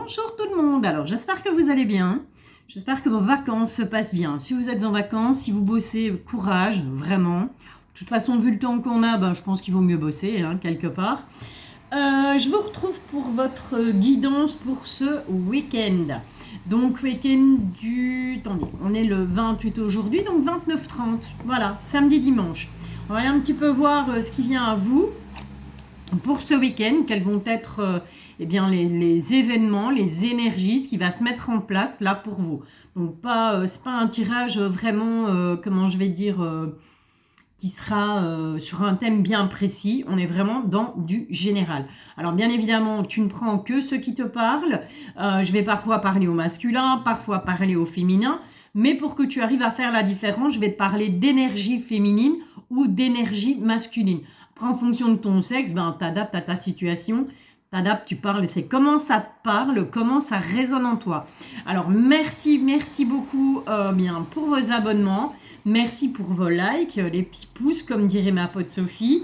Bonjour tout le monde, alors j'espère que vous allez bien, j'espère que vos vacances se passent bien. Si vous êtes en vacances, si vous bossez, courage, vraiment. De toute façon, vu le temps qu'on a, je pense qu'il vaut mieux bosser, quelque part. Je vous retrouve pour votre guidance pour ce week-end. Donc week-end du... Attendez, on est le 28 aujourd'hui, donc 29-30, voilà, samedi, dimanche. On va aller un petit peu voir ce qui vient à vous pour ce week-end, quels vont être les événements, les énergies, ce qui va se mettre en place là pour vous. Donc c'est pas un tirage vraiment, comment je vais dire, qui sera sur un thème bien précis. On est vraiment dans du général. Alors bien évidemment, tu ne prends que ce qui te parle. Je vais parfois parler au masculin, parfois parler au féminin. Mais pour que tu arrives à faire la différence, je vais te parler d'énergie féminine ou d'énergie masculine. Après, en fonction de ton sexe, t'adaptes à ta situation, t'adaptes, tu parles, c'est comment ça te parle, comment ça résonne en toi. Alors, merci beaucoup pour vos abonnements, merci pour vos likes, les petits pouces, comme dirait ma pote Sophie.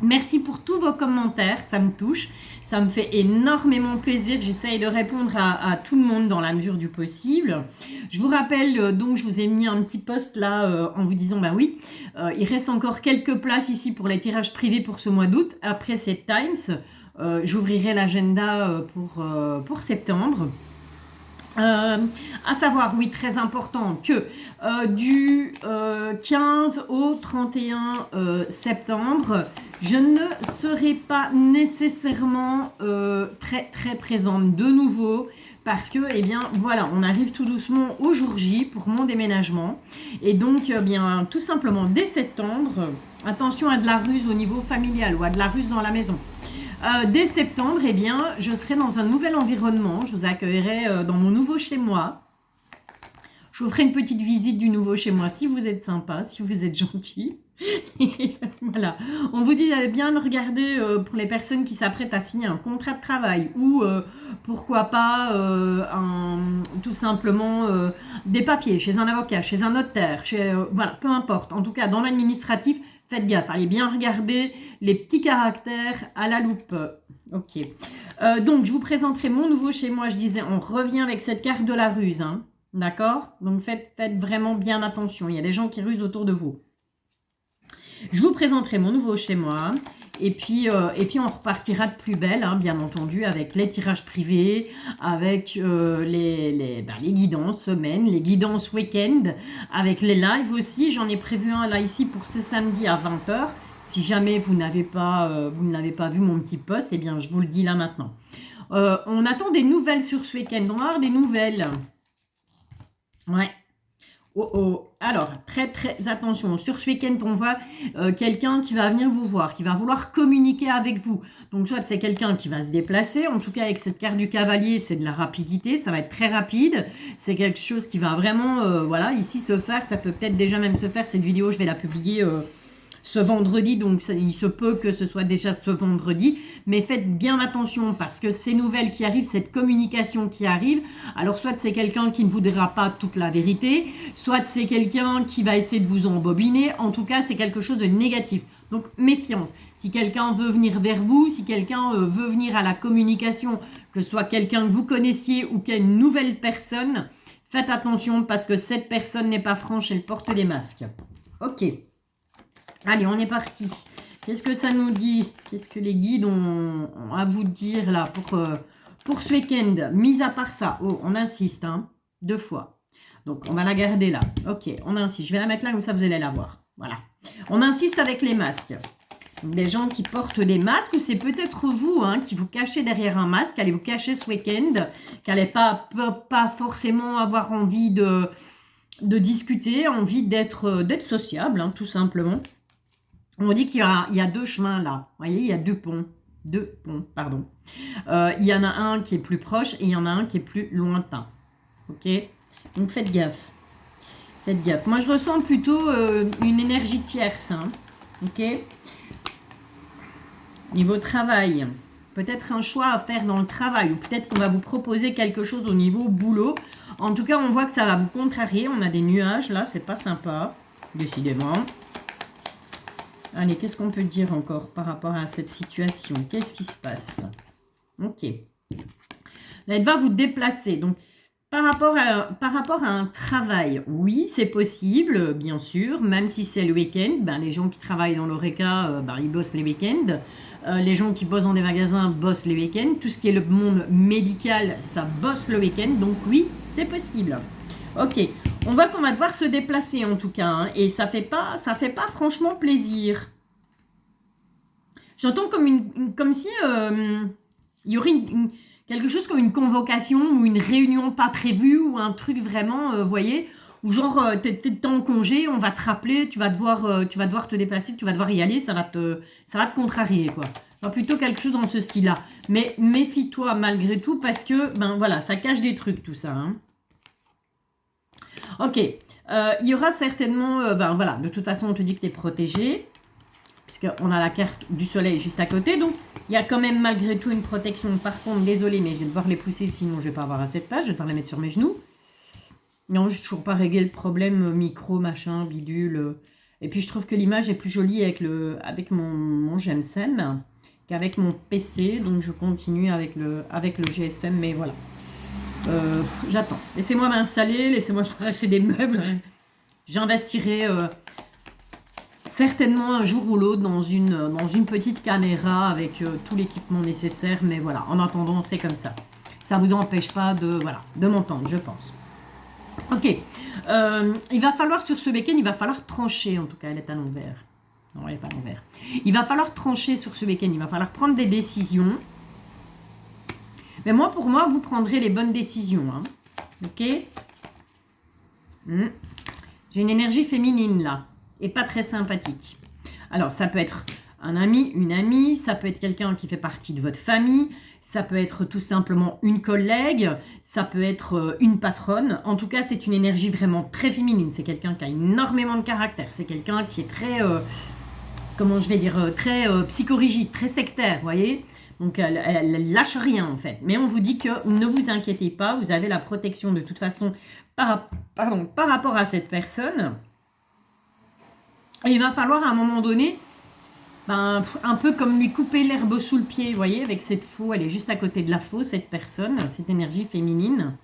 Merci pour tous vos commentaires, ça me touche, ça me fait énormément plaisir. J'essaye de répondre à tout le monde dans la mesure du possible. Je vous rappelle, donc je vous ai mis un petit post là en vous disant, il reste encore quelques places ici pour les tirages privés pour ce mois d'août. Après cette Times, j'ouvrirai l'agenda pour septembre. À savoir, oui, très important, que du 15 au 31 septembre, je ne serai pas nécessairement très présente de nouveau parce que, on arrive tout doucement au jour J pour mon déménagement. Et donc, tout simplement, dès septembre, attention à de la ruse au niveau familial ou à de la ruse dans la maison. Dès septembre, je serai dans un nouvel environnement. Je vous accueillerai dans mon nouveau chez moi. Je vous ferai une petite visite du nouveau chez moi si vous êtes sympa, si vous êtes gentil. Voilà. On vous dit d'aller bien regarder pour les personnes qui s'apprêtent à signer un contrat de travail ou pourquoi pas tout simplement des papiers chez un avocat, chez un notaire, peu importe. En tout cas, dans l'administratif, faites gaffe, allez bien regarder les petits caractères à la loupe. Ok. Donc, je vous présenterai mon nouveau chez moi. Je disais, on revient avec cette carte de la ruse. D'accord? Donc, faites vraiment bien attention. Il y a des gens qui rusent autour de vous. Je vous présenterai mon nouveau chez moi. Et puis on repartira de plus belle, bien entendu, avec les tirages privés, avec les guidances semaine, les guidances week-end, avec les lives aussi. J'en ai prévu un là ici pour ce samedi à 20h. Si jamais vous n'avez pas vu mon petit post, je vous le dis là maintenant. On attend des nouvelles sur ce week-end. On va avoir des nouvelles. Ouais. Alors, très attention, sur ce week-end, on voit quelqu'un qui va venir vous voir, qui va vouloir communiquer avec vous. Donc, soit c'est quelqu'un qui va se déplacer, en tout cas avec cette carte du cavalier, c'est de la rapidité, ça va être très rapide. C'est quelque chose qui va vraiment, ici se faire, ça peut peut-être déjà même se faire. Cette vidéo, je vais la publier ce vendredi, donc il se peut que ce soit déjà ce vendredi, mais faites bien attention parce que ces nouvelles qui arrivent, cette communication qui arrive, alors soit c'est quelqu'un qui ne vous dira pas toute la vérité, soit c'est quelqu'un qui va essayer de vous embobiner, en tout cas c'est quelque chose de négatif. Donc méfiance, si quelqu'un veut venir vers vous, si quelqu'un veut venir à la communication, que ce soit quelqu'un que vous connaissiez ou qu'il y ait une nouvelle personne, faites attention parce que cette personne n'est pas franche, elle porte des masques. Ok. Allez, on est parti. Qu'est-ce que ça nous dit? Qu'est-ce que les guides ont à vous dire là pour ce week-end? Mis à part ça, on insiste, 2 fois. Donc, on va la garder là. Ok, on insiste. Je vais la mettre là, comme ça, vous allez la voir. Voilà. On insiste avec les masques. Donc, des gens qui portent des masques, c'est peut-être vous qui vous cachez derrière un masque, allez vous cacher ce week-end, qui n'allez pas forcément avoir envie de discuter, envie d'être sociable, tout simplement. On dit qu'il y a 2 chemins là. Vous voyez, il y a 2 ponts. 2 ponts, pardon. Il y en a un qui est plus proche et il y en a un qui est plus lointain. Ok? Donc faites gaffe. Faites gaffe. Moi, je ressens plutôt une énergie tierce. Ok? Niveau travail. Peut-être un choix à faire dans le travail. Ou peut-être qu'on va vous proposer quelque chose au niveau boulot. En tout cas, on voit que ça va vous contrarier. On a des nuages là. C'est pas sympa. Décidément. Allez, qu'est-ce qu'on peut dire encore par rapport à cette situation? Qu'est-ce qui se passe? Ok. Elle va vous déplacer. Donc, par rapport à un travail, oui, c'est possible, bien sûr, même si c'est le week-end. Ben, les gens qui travaillent dans l'ORECA, ben, ils bossent les week-ends. Les gens qui bossent dans des magasins bossent les week-ends. Tout ce qui est le monde médical, ça bosse le week-end. Donc oui, c'est possible. Ok, on voit qu'on va devoir se déplacer en tout cas. Hein, et ça fait pas franchement plaisir. J'entends comme si il y aurait quelque chose comme une convocation ou une réunion pas prévue ou un truc vraiment, vous voyez, ou genre t'es en congé, on va te rappeler, tu vas devoir te déplacer, tu vas devoir y aller, ça va te contrarier quoi. Enfin, plutôt quelque chose dans ce style-là. Mais méfie-toi malgré tout parce que ben voilà, ça cache des trucs tout ça. Hein. Ok, il y aura certainement, ben voilà, de toute façon on te dit que tu es protégé. Puisqu'on a la carte du soleil juste à côté. Donc, il y a quand même malgré tout une protection. Par contre, désolé, mais je vais devoir les pousser, sinon je ne vais pas avoir assez de place. Je vais devoir les mettre sur mes genoux. Non, je n'ai toujours pas réglé le problème micro, machin, bidule. Et puis, je trouve que l'image est plus jolie avec mon GSM qu'avec mon PC. Donc, je continue avec le GSM, mais voilà. J'attends. Laissez-moi m'installer, laissez-moi traverser des meubles. J'investirai... certainement un jour ou l'autre dans une petite caméra avec tout l'équipement nécessaire. Mais voilà, en attendant, c'est comme ça. Ça ne vous empêche pas de m'entendre, je pense. Ok. Il va falloir, sur ce week-end, il va falloir trancher. En tout cas, elle est à l'envers. Non, elle n'est pas à l'envers. Il va falloir trancher sur ce week-end. Il va falloir prendre des décisions. Mais moi, pour moi, vous prendrez les bonnes décisions. Hein. Ok. J'ai une énergie féminine, là. Et pas très sympathique. Alors, ça peut être un ami, une amie, ça peut être quelqu'un qui fait partie de votre famille, ça peut être tout simplement une collègue, ça peut être une patronne. En tout cas, c'est une énergie vraiment très féminine. C'est quelqu'un qui a énormément de caractère. C'est quelqu'un qui est très, comment je vais dire, très psychorigide, très sectaire, vous voyez. Donc, elle lâche rien, en fait. Mais on vous dit que ne vous inquiétez pas, vous avez la protection de toute façon par rapport à cette personne. Et il va falloir à un moment donné, ben, un peu comme lui couper l'herbe sous le pied, vous voyez, avec cette faux, elle est juste à côté de la faux, cette personne, cette énergie féminine.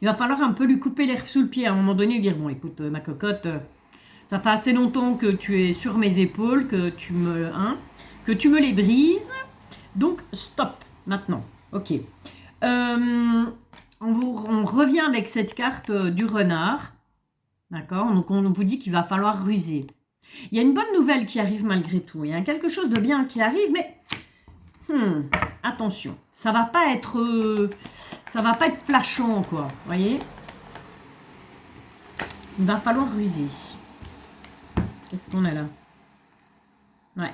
Il va falloir un peu lui couper l'herbe sous le pied, à un moment donné, lui dire, bon, écoute, ma cocotte, ça fait assez longtemps que tu es sur mes épaules, que tu me les brises, donc stop, maintenant, ok. On revient avec cette carte du renard, d'accord, donc on vous dit qu'il va falloir ruser. Il y a une bonne nouvelle qui arrive malgré tout. Il y a quelque chose de bien qui arrive, mais attention, ça va pas être flashant, quoi. Vous voyez? Il va falloir ruser. Qu'est-ce qu'on a là? Ouais.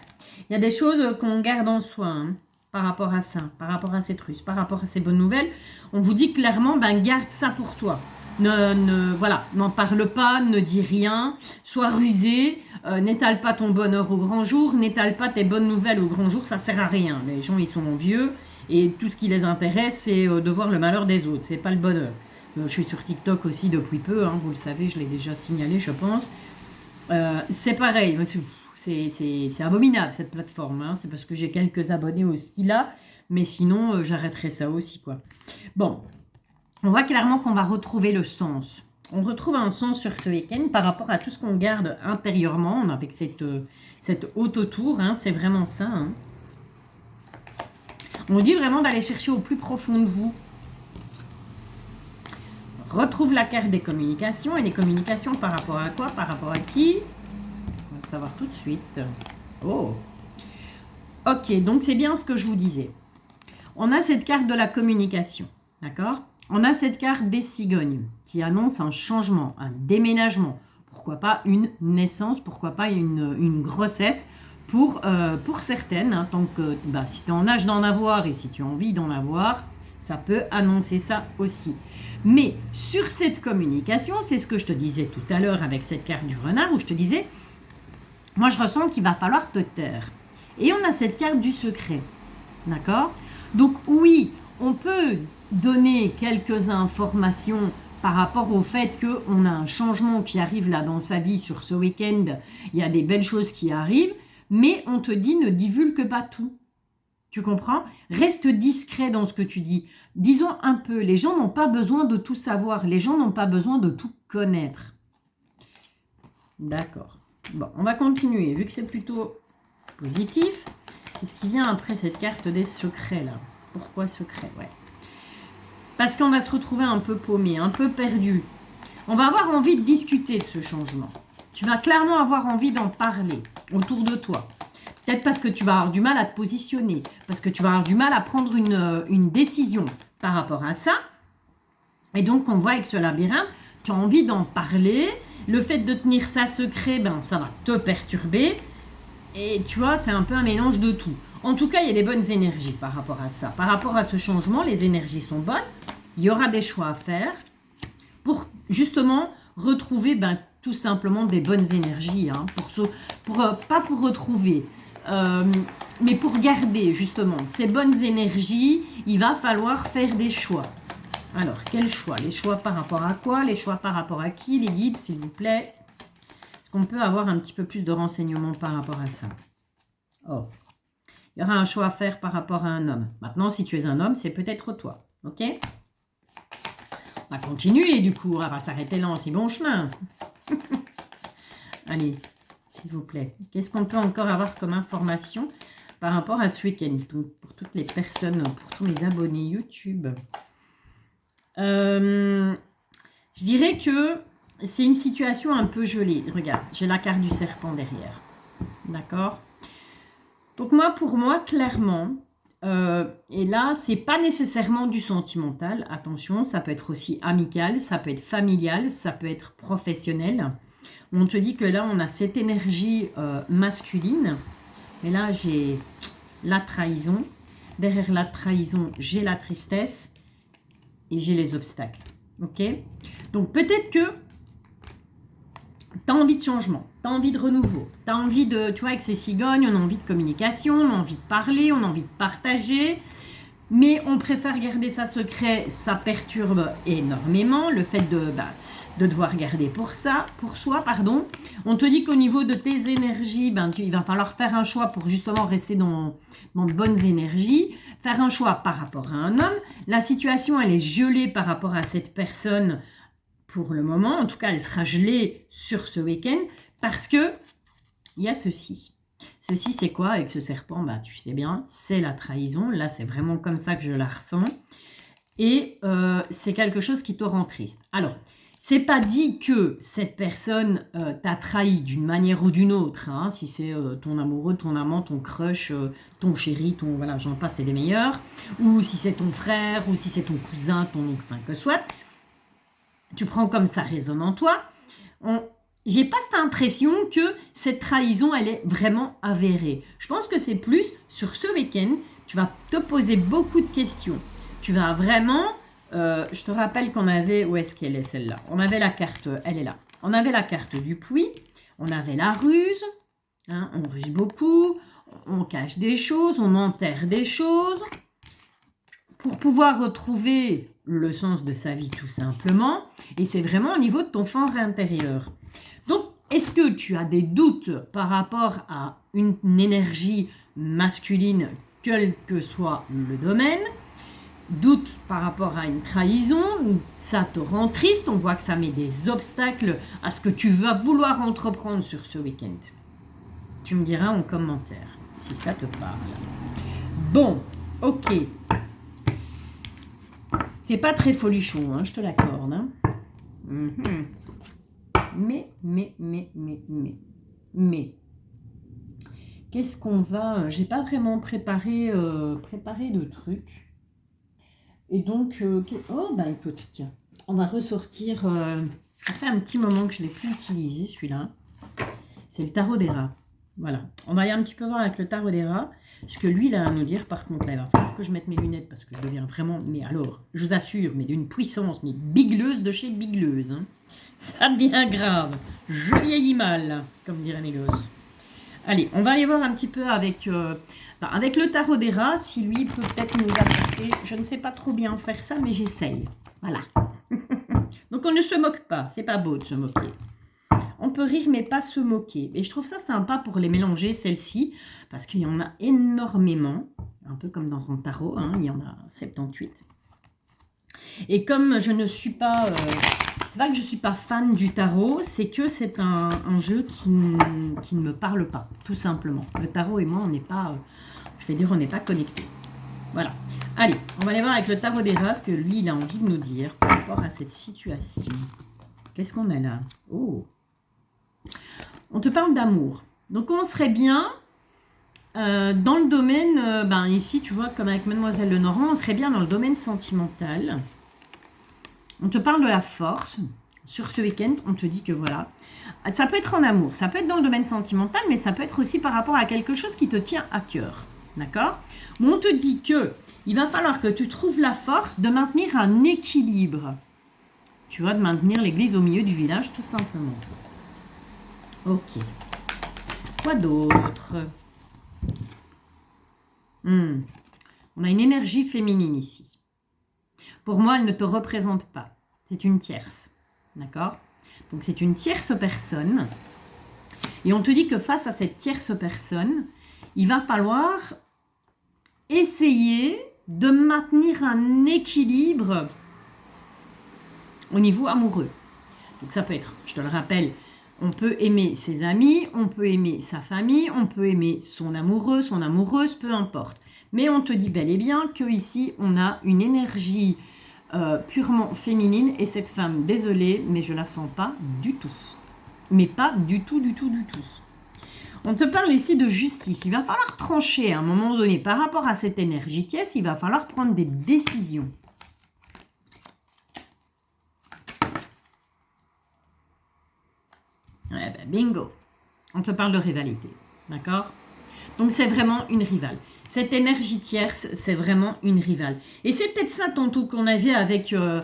Il y a des choses qu'on garde en soi, hein, par rapport à ça, par rapport à cette ruse, par rapport à ces bonnes nouvelles. On vous dit clairement, ben garde ça pour toi. Voilà, n'en parle pas, ne dis rien, sois rusé, n'étale pas ton bonheur au grand jour, n'étale pas tes bonnes nouvelles au grand jour, ça sert à rien. Les gens, ils sont vieux et tout ce qui les intéresse, c'est de voir le malheur des autres, c'est pas le bonheur. Je suis sur TikTok aussi depuis peu, hein, vous le savez, je l'ai déjà signalé, je pense. C'est pareil, c'est abominable cette plateforme, hein, c'est parce que j'ai quelques abonnés aussi là, mais sinon, j'arrêterai ça aussi, quoi. Bon. On voit clairement qu'on va retrouver le sens. On retrouve un sens sur ce week-end par rapport à tout ce qu'on garde intérieurement avec cette haute autour. Hein, c'est vraiment ça. Hein. On vous dit vraiment d'aller chercher au plus profond de vous. Retrouve la carte des communications. Et les communications par rapport à quoi? Par rapport à qui? On va le savoir tout de suite. Oh. Ok, donc c'est bien ce que je vous disais. On a cette carte de la communication. D'accord? On a cette carte des cigognes qui annonce un changement, un déménagement. Pourquoi pas une naissance, pourquoi pas une grossesse pour certaines. Hein, tant que si tu es en âge d'en avoir et si tu as envie d'en avoir, ça peut annoncer ça aussi. Mais sur cette communication, c'est ce que je te disais tout à l'heure avec cette carte du renard où je te disais, moi je ressens qu'il va falloir te taire. Et on a cette carte du secret. D'accord? Donc oui, on peut donner quelques informations par rapport au fait qu'on a un changement qui arrive là dans sa vie sur ce week-end. Il y a des belles choses qui arrivent, mais on te dit ne divulgue pas tout. Tu comprends? Reste discret dans ce que tu dis. Disons un peu, les gens n'ont pas besoin de tout savoir. Les gens n'ont pas besoin de tout connaître. D'accord. Bon, on va continuer. Vu que c'est plutôt positif, qu'est-ce qui vient après cette carte des secrets, là? Pourquoi secret? Ouais. Parce qu'on va se retrouver un peu paumé, un peu perdu. On va avoir envie de discuter de ce changement. Tu vas clairement avoir envie d'en parler autour de toi. Peut-être parce que tu vas avoir du mal à te positionner, parce que tu vas avoir du mal à prendre une décision par rapport à ça. Et donc, on voit avec ce labyrinthe, tu as envie d'en parler. Le fait de tenir ça secret, ben, ça va te perturber. Et tu vois, c'est un peu un mélange de tout. En tout cas, il y a des bonnes énergies par rapport à ça. Par rapport à ce changement, les énergies sont bonnes. Il y aura des choix à faire pour justement retrouver tout simplement des bonnes énergies. Hein, pas pour retrouver, mais pour garder justement ces bonnes énergies, il va falloir faire des choix. Alors, quels choix? Les choix par rapport à quoi? Les choix par rapport à qui? Les guides, s'il vous plaît. Est-ce qu'on peut avoir un petit peu plus de renseignements par rapport à ça? Oh. Il y aura un choix à faire par rapport à un homme. Maintenant, si tu es un homme, c'est peut-être toi. Ok? On va continuer, du coup. On va pas s'arrêter là en si bon chemin. Allez, s'il vous plaît. Qu'est-ce qu'on peut encore avoir comme information par rapport à ce week-end? Pour toutes les personnes, pour tous mes abonnés YouTube. Je dirais que c'est une situation un peu gelée. Regarde, j'ai la carte du serpent derrière. D'accord? Donc pour moi, clairement, et là, c'est pas nécessairement du sentimental. Attention, ça peut être aussi amical, ça peut être familial, ça peut être professionnel. On te dit que là, on a cette énergie masculine. Mais là, j'ai la trahison. Derrière la trahison, j'ai la tristesse. Et j'ai les obstacles. Ok? Donc peut-être que tu as envie de changement, tu as envie de renouveau, tu as envie de, tu vois, avec ces cigognes, on a envie de communication, on a envie de parler, on a envie de partager, mais on préfère garder ça secret, ça perturbe énormément le fait de devoir garder pour soi, pardon. On te dit qu'au niveau de tes énergies, il va falloir faire un choix pour justement rester dans de bonnes énergies, faire un choix par rapport à un homme. La situation, elle est gelée par rapport à cette personne pour le moment. En tout cas, elle sera gelée sur ce week-end parce que il y a ceci. Ceci, c'est quoi avec ce serpent? Tu sais bien, c'est la trahison. Là, c'est vraiment comme ça que je la ressens. Et c'est quelque chose qui te rend triste. Alors, c'est pas dit que cette personne t'a trahi d'une manière ou d'une autre. Hein, si c'est ton amoureux, ton amant, ton crush, ton chéri, voilà, j'en passe, c'est des meilleurs. Ou si c'est ton frère, ou si c'est ton cousin, ton oncle, enfin que soit. Tu prends comme ça résonne en toi. J'ai pas cette impression que cette trahison, elle est vraiment avérée. Je pense que c'est plus sur ce week-end, tu vas te poser beaucoup de questions. Tu vas vraiment... je te rappelle qu'on avait... Où est-ce qu'elle est celle-là? On avait la carte... Elle est là. On avait la carte du puits. On avait la ruse. Hein, on ruse beaucoup. On cache des choses. On enterre des choses. Pour pouvoir retrouver le sens de sa vie tout simplement. Et c'est vraiment au niveau de ton fort intérieur. Donc, est-ce que tu as des doutes par rapport à une énergie masculine, quel que soit le domaine? Doute par rapport à une trahison, ça te rend triste, on voit que ça met des obstacles à ce que tu vas vouloir entreprendre sur ce week-end. Tu me diras en commentaire si ça te parle. Bon, ok. C'est pas très folichon, hein, je te l'accorde. Hein. Mais. Qu'est-ce qu'on va... J'ai pas vraiment préparé de trucs. Et donc, écoute, tiens, on va ressortir, ça fait un petit moment que je ne l'ai plus utilisé, celui-là. C'est le tarot des rats. Voilà, on va aller un petit peu voir avec le tarot des rats, ce que lui, il a à nous dire. Par contre, là, il va falloir que je mette mes lunettes, parce que je deviens vraiment, mais alors, je vous assure, mais d'une puissance, mais bigleuse de chez bigleuse. Hein. Ça devient grave. Je vieillis mal, comme diraient mes gosses. Allez, on va aller voir un petit peu avec le tarot des rats, si lui peut peut-être nous apporter. Je ne sais pas trop bien faire ça, mais j'essaye. Voilà. Donc on ne se moque pas, c'est pas beau de se moquer. On peut rire, mais pas se moquer. Et je trouve ça sympa pour les mélanger, celles-ci, parce qu'il y en a énormément. un peu comme dans un tarot, hein, il y en a 78. Et comme je ne suis pas... c'est pas que je ne suis pas fan du tarot, c'est que c'est un jeu qui ne me parle pas, tout simplement. Le tarot et moi, on n'est pas... je vais dire, on n'est pas connectés. Voilà. Allez, on va aller voir avec le tarot des races que lui, il a envie de nous dire par rapport à cette situation. Qu'est-ce qu'on a là? Oh! On te parle d'amour. Donc, on serait bien dans le domaine... ben ici, tu vois, comme avec Mademoiselle Lenormand, on serait bien dans le domaine sentimental. On te parle de la force. Sur ce week-end, on te dit que voilà. Ça peut être en amour, ça peut être dans le domaine sentimental, mais ça peut être aussi par rapport à quelque chose qui te tient à cœur. D'accord? Mais on te dit que il va falloir que tu trouves la force de maintenir un équilibre. Tu vois, de maintenir l'église au milieu du village, tout simplement. Ok. Quoi d'autre? On a une énergie féminine ici. Pour moi, elle ne te représente pas. C'est une tierce. D'accord? Donc, c'est une tierce personne. Et on te dit que face à cette tierce personne, il va falloir essayer de maintenir un équilibre au niveau amoureux. Donc, ça peut être, je te le rappelle, on peut aimer ses amis, on peut aimer sa famille, on peut aimer son amoureux, son amoureuse, peu importe. Mais on te dit bel et bien qu'ici, on a une énergie purement féminine. Et cette femme, désolée, mais je la sens pas du tout. Mais pas du tout, du tout, du tout. On te parle ici de justice. Il va falloir trancher à un moment donné par rapport à cette énergie tierce. Il va falloir prendre des décisions. Ouais, ben bingo. On te parle de rivalité. D'accord? Donc, c'est vraiment une rivale. Cette énergie tierce, c'est vraiment une rivale. Et c'est peut-être ça, tantôt, qu'on avait avec le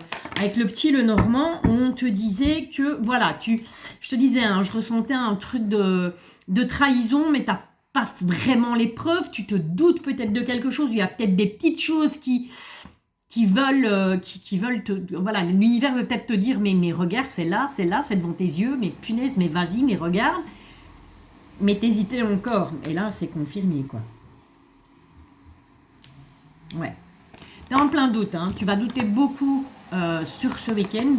petit Lenormand, où on te disait que, voilà, je te disais, hein, je ressentais un truc de trahison, mais tu n'as pas vraiment les preuves, tu te doutes peut-être de quelque chose, il y a peut-être des petites choses qui veulent te... Voilà, l'univers veut peut-être te dire, mais regarde, c'est là, c'est devant tes yeux, mais punaise, mais vas-y, mais regarde. Mais t'hésitais encore. Et là, c'est confirmé, quoi. Ouais. T'es en plein doute, hein. Tu vas douter beaucoup sur ce week-end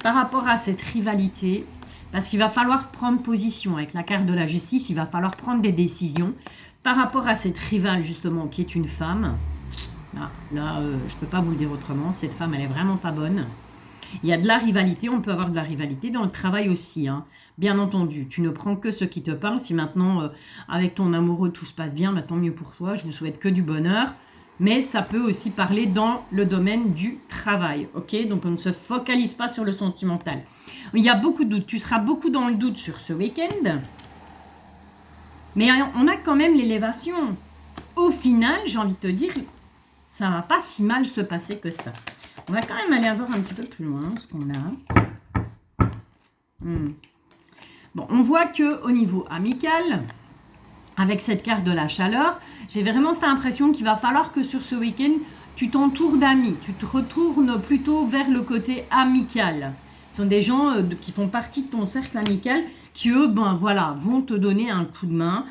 par rapport à cette rivalité. Parce qu'il va falloir prendre position avec la carte de la justice. Il va falloir prendre des décisions par rapport à cette rivale, justement, qui est une femme. Là, je ne peux pas vous le dire autrement. Cette femme, elle est vraiment pas bonne. Il y a de la rivalité. On peut avoir de la rivalité dans le travail aussi, hein. Bien entendu, tu ne prends que ce qui te parle. Si maintenant, avec ton amoureux, tout se passe bien, bah, tant mieux pour toi. Je vous souhaite que du bonheur. Mais ça peut aussi parler dans le domaine du travail. Ok? Donc, on ne se focalise pas sur le sentimental. Il y a beaucoup de doutes. Tu seras beaucoup dans le doute sur ce week-end. Mais on a quand même l'élévation. Au final, j'ai envie de te dire, ça ne va pas si mal se passer que ça. On va quand même aller voir un petit peu plus loin ce qu'on a. Bon, on voit qu'au niveau amical, avec cette carte de la chaleur, j'ai vraiment cette impression qu'il va falloir que sur ce week-end, tu t'entoures d'amis. Tu te retournes plutôt vers le côté amical. Ce sont des gens qui font partie de ton cercle amical qui, eux, ben voilà, vont te donner un coup de main.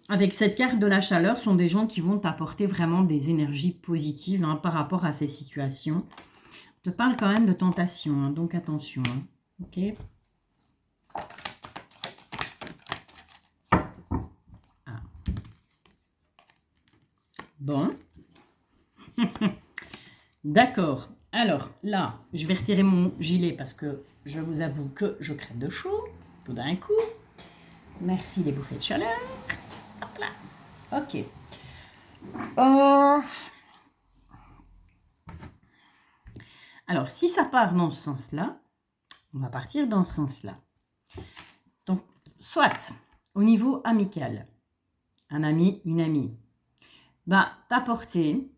Avec cette carte de la chaleur, ce sont des gens qui vont t'apporter vraiment des énergies positives, hein, par rapport à ces situations. Je te parle quand même de tentation, hein, donc attention. Hein, ok? Bon. D'accord. Alors, là, je vais retirer mon gilet parce que je vous avoue que je crève de chaud tout d'un coup. Merci les bouffées de chaleur. Hop là. Ok. Alors, si ça part dans ce sens-là, on va partir dans ce sens-là. Donc, soit au niveau amical, un ami, une amie, va t'apporter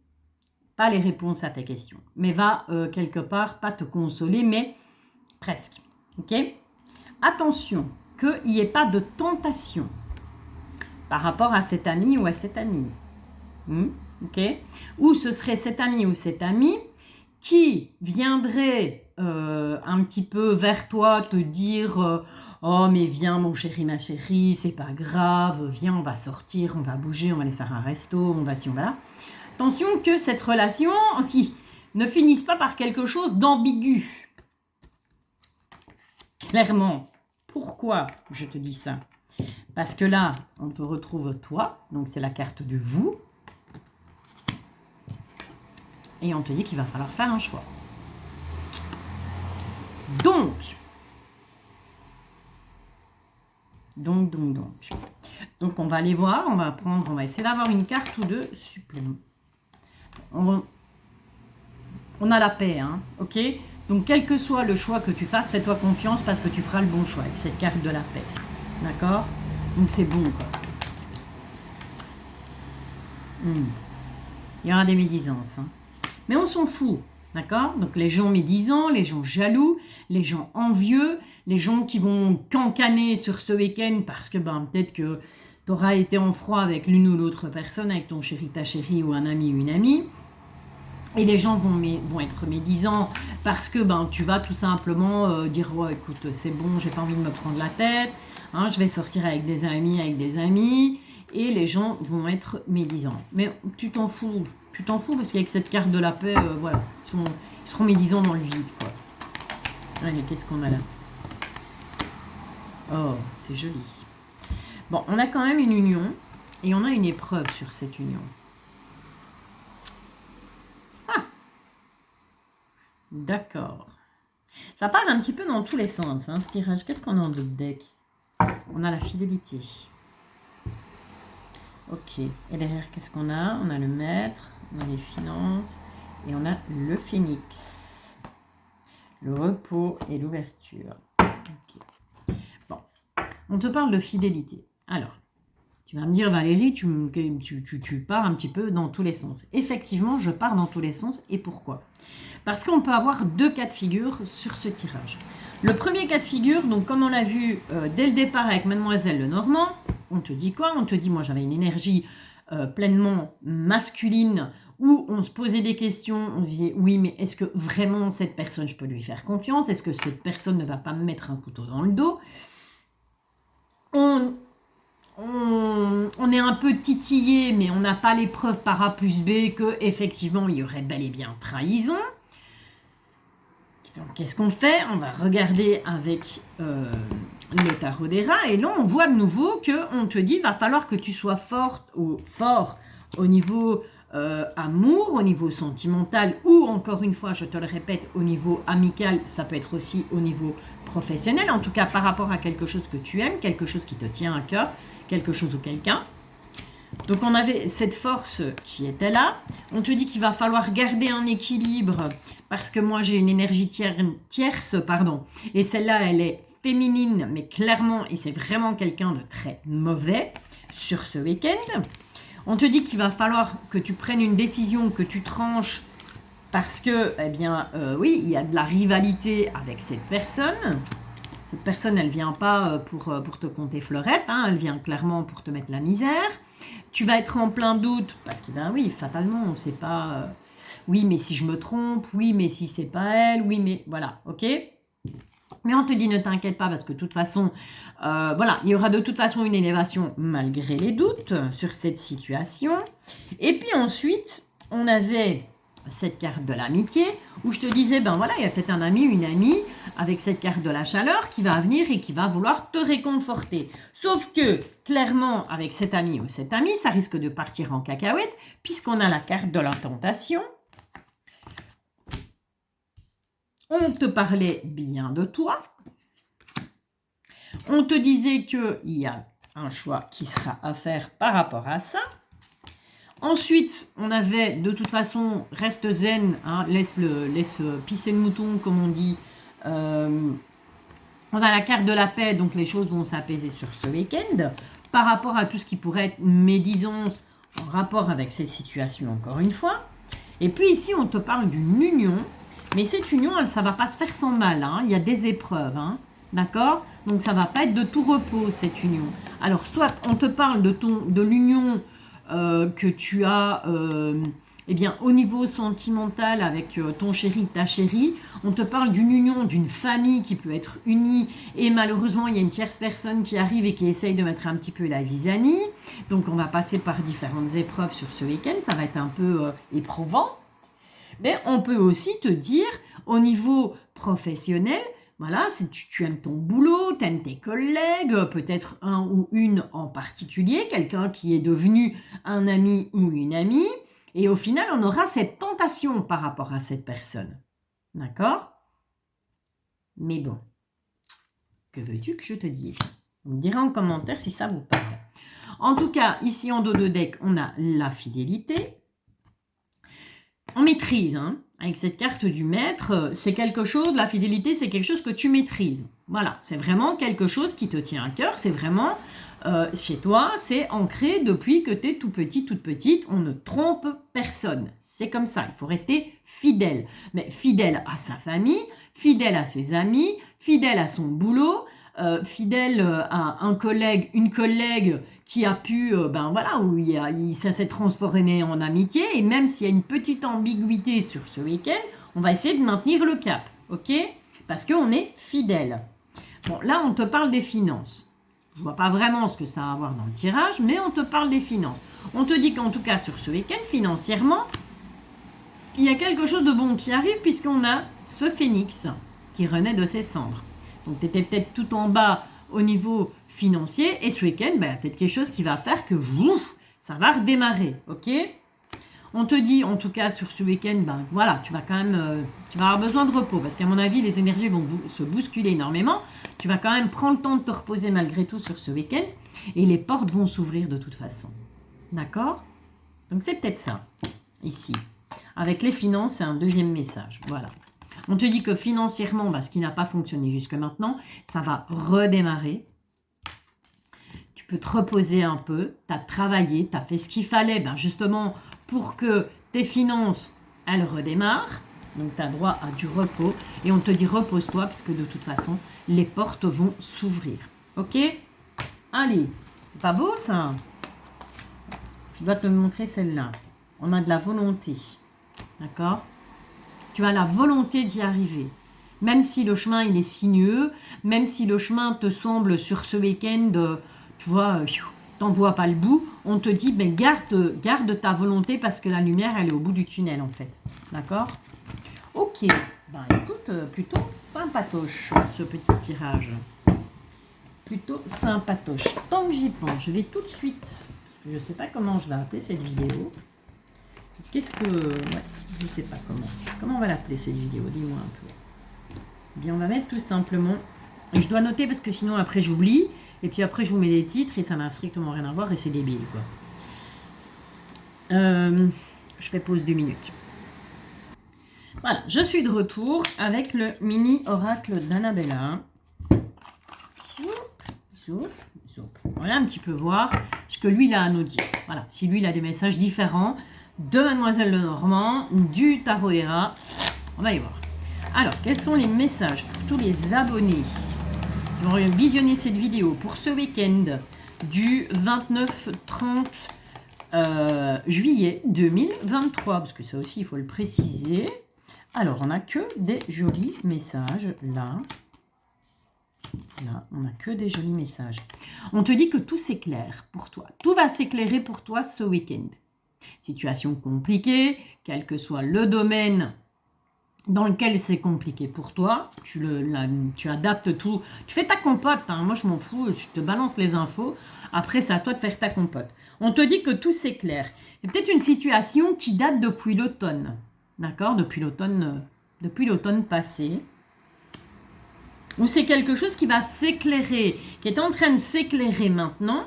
pas les réponses à tes questions, mais va quelque part, pas te consoler, mais presque. Ok? Attention, qu'il n'y ait pas de tentation par rapport à cet ami ou à cette amie. Ok? Ou ce serait cet ami ou cette amie qui viendrait un petit peu vers toi te dire Oh, mais viens, mon chéri, ma chérie, c'est pas grave, viens, on va sortir, on va bouger, on va aller faire un resto, on va ci, on va là. Attention que cette relation qui ne finisse pas par quelque chose d'ambigu. Clairement. Pourquoi je te dis ça? Parce que là, on te retrouve toi, donc c'est la carte du vous. Et on te dit qu'il va falloir faire un choix. Donc, on va aller voir, on va essayer d'avoir une carte ou deux supplémentaires. On a la paix, hein, ok? Donc, quel que soit le choix que tu fasses, fais-toi confiance parce que tu feras le bon choix avec cette carte de la paix. D'accord? Donc, c'est bon, quoi. Il y aura des médisances, hein. Mais on s'en fout, d'accord? Donc, les gens médisants, les gens jaloux, les gens envieux, les gens qui vont cancaner sur ce week-end parce que, peut-être que tu auras été en froid avec l'une ou l'autre personne, avec ton chéri, ta chérie ou un ami ou une amie. Et les gens vont être médisants parce que tu vas tout simplement dire « Ouais, écoute, c'est bon, j'ai pas envie de me prendre la tête, hein, je vais sortir avec des amis. » Et les gens vont être médisants. Mais tu t'en fous parce qu'avec cette carte de la paix, voilà, ils seront médisants dans le vide, quoi. Allez, qu'est-ce qu'on a là? Oh, c'est joli. Bon, on a quand même une union et on a une épreuve sur cette union. D'accord. Ça part un petit peu dans tous les sens, hein, ce tirage. Qu'est-ce qu'on a en d'autres deck? On a la fidélité. Ok. Et derrière, qu'est-ce qu'on a? On a le maître, on a les finances et on a le phénix. Le repos et l'ouverture. Ok. Bon. On te parle de fidélité. Alors, tu vas me dire, Valérie, tu pars un petit peu dans tous les sens. Effectivement, je pars dans tous les sens. Et pourquoi? Parce qu'on peut avoir deux cas de figure sur ce tirage. Le premier cas de figure, donc comme on l'a vu dès le départ avec Mademoiselle Lenormand, on te dit quoi? On te dit, moi j'avais une énergie pleinement masculine où on se posait des questions, on se disait, oui, mais est-ce que vraiment cette personne, je peux lui faire confiance? Est-ce que cette personne ne va pas me mettre un couteau dans le dos? On est un peu titillé, mais on n'a pas les preuves par A plus B qu'effectivement, il y aurait bel et bien trahison. Donc, qu'est-ce qu'on fait? On va regarder avec le tarot des rats. Et là, on voit de nouveau qu'on te dit, va falloir que tu sois fort au niveau amour, au niveau sentimental, ou encore une fois, je te le répète, au niveau amical. Ça peut être aussi au niveau professionnel. En tout cas, par rapport à quelque chose que tu aimes, quelque chose qui te tient à cœur, quelque chose ou quelqu'un. Donc, on avait cette force qui était là. On te dit qu'il va falloir garder un équilibre parce que moi, j'ai une énergie tierce, et celle-là, elle est féminine, mais clairement, et c'est vraiment quelqu'un de très mauvais sur ce week-end. On te dit qu'il va falloir que tu prennes une décision, que tu tranches parce que, oui, il y a de la rivalité avec cette personne. Cette personne, elle ne vient pas pour te compter fleurette, hein, elle vient clairement pour te mettre la misère. Tu vas être en plein doute, parce que, oui, fatalement, on ne sait pas... oui, mais si je me trompe, oui, mais si c'est pas elle, oui, mais... Voilà, ok? Mais on te dit, ne t'inquiète pas, parce que de toute façon, voilà, il y aura de toute façon une élévation, malgré les doutes, sur cette situation. Et puis ensuite, on avait... cette carte de l'amitié, où je te disais, voilà, il y a peut-être un ami, une amie, avec cette carte de la chaleur, qui va venir et qui va vouloir te réconforter. Sauf que, clairement, avec cet ami ou cette amie, ça risque de partir en cacahuète, puisqu'on a la carte de la tentation. On te parlait bien de toi. On te disait qu'il y a un choix qui sera à faire par rapport à ça. Ensuite, on avait, de toute façon, reste zen, hein, laisse pisser le mouton, comme on dit. On a la carte de la paix, donc les choses vont s'apaiser sur ce week-end. Par rapport à tout ce qui pourrait être médisance en rapport avec cette situation, encore une fois. Et puis ici, on te parle d'une union. Mais cette union, ça ne va pas se faire sans mal. Hein, il y a des épreuves, hein, d'accord? Donc, ça ne va pas être de tout repos, cette union. Alors, soit on te parle de l'union... que tu as eh bien, au niveau sentimental avec ton chéri, ta chérie, on te parle d'une union, d'une famille qui peut être unie et malheureusement, il y a une tierce personne qui arrive et qui essaye de mettre un petit peu la zizanie. Donc, on va passer par différentes épreuves sur ce week-end. Ça va être un peu éprouvant. Mais on peut aussi te dire, au niveau professionnel, voilà, si tu aimes ton boulot, tu aimes tes collègues, peut-être un ou une en particulier, quelqu'un qui est devenu un ami ou une amie, et au final, on aura cette tentation par rapport à cette personne. D'accord? Mais bon, que veux-tu que je te dise? Vous me direz en commentaire si ça vous parle. En tout cas, ici en dos de deck, on a la fidélité. On maîtrise, hein. Avec cette carte du maître, c'est quelque chose, la fidélité, c'est quelque chose que tu maîtrises. Voilà, c'est vraiment quelque chose qui te tient à cœur, c'est vraiment, chez toi, c'est ancré depuis que tu es tout petit, toute petite, on ne trompe personne. C'est comme ça, il faut rester fidèle. Mais fidèle à sa famille, fidèle à ses amis, fidèle à son boulot, fidèle à un collègue, une collègue qui a pu, ben voilà, où ça s'est transformé en amitié, et même s'il y a une petite ambiguïté sur ce week-end, on va essayer de maintenir le cap, ok? Parce qu'on est fidèle. Bon, là, on te parle des finances. Je ne vois pas vraiment ce que ça va avoir dans le tirage, mais on te parle des finances. On te dit qu'en tout cas, sur ce week-end, financièrement, il y a quelque chose de bon qui arrive, puisqu'on a ce phénix qui renaît de ses cendres. Donc, tu étais peut-être tout en bas au niveau financier, et ce week-end, ben, il y a peut-être quelque chose qui va faire que ça va redémarrer, ok? On te dit, en tout cas, sur ce week-end, ben voilà, tu vas quand même, tu vas avoir besoin de repos, parce qu'à mon avis, les énergies vont se bousculer énormément. Tu vas quand même prendre le temps de te reposer malgré tout sur ce week-end, et les portes vont s'ouvrir de toute façon, d'accord? Donc, c'est peut-être ça, ici. Avec les finances, c'est un deuxième message, voilà. On te dit que financièrement, ben, ce qui n'a pas fonctionné jusque maintenant, ça va redémarrer. Tu peux te reposer un peu, tu as travaillé, tu as fait ce qu'il fallait, ben justement pour que tes finances, elles redémarrent. Donc tu as droit à du repos et on te dit repose-toi parce que de toute façon, les portes vont s'ouvrir. Ok? Allez, c'est pas beau ça? Je dois te montrer celle-là. On a de la volonté, d'accord? Tu as la volonté d'y arriver. Même si le chemin il est sinueux, même si le chemin te semble sur ce week-end... tu vois, t'en vois pas le bout, on te dit, ben garde ta volonté parce que la lumière, elle est au bout du tunnel, en fait. D'accord? Ok, ben écoute, plutôt sympatoche, ce petit tirage. Plutôt sympatoche. Tant que j'y pense, je vais tout de suite, parce que je ne sais pas comment je vais appeler cette vidéo. Qu'est-ce que... Ouais, je ne sais pas comment. Comment on va l'appeler, cette vidéo? Dis-moi un peu. Eh bien, on va mettre tout simplement... Et je dois noter parce que sinon, après, j'oublie. Et puis après, je vous mets des titres et ça n'a strictement rien à voir et c'est débile, quoi. Je fais pause 2 minutes. Voilà, je suis de retour avec le mini oracle d'Annabella. On va un petit peu voir ce que lui, il a à nous dire. Voilà, si lui, il a des messages différents de Mademoiselle Lenormand, du Tarot Hera. On va y voir. Alors, quels sont les messages pour tous les abonnés qui vont visionner cette vidéo pour ce week-end du 29-30 juillet 2023, parce que ça aussi, il faut le préciser. Alors, on n'a que des jolis messages, là. Là, on n'a que des jolis messages. On te dit que tout s'éclaire pour toi. Tout va s'éclairer pour toi ce week-end. Situation compliquée, quel que soit le domaine dans lequel c'est compliqué pour toi, tu adaptes tout. Tu fais ta compote, hein. Moi je m'en fous, je te balance les infos. Après, c'est à toi de faire ta compote. On te dit que tout s'éclaire. C'est peut-être une situation qui date depuis l'automne. D'accord? Depuis l'automne passé. Ou c'est quelque chose qui va s'éclairer, qui est en train de s'éclairer maintenant.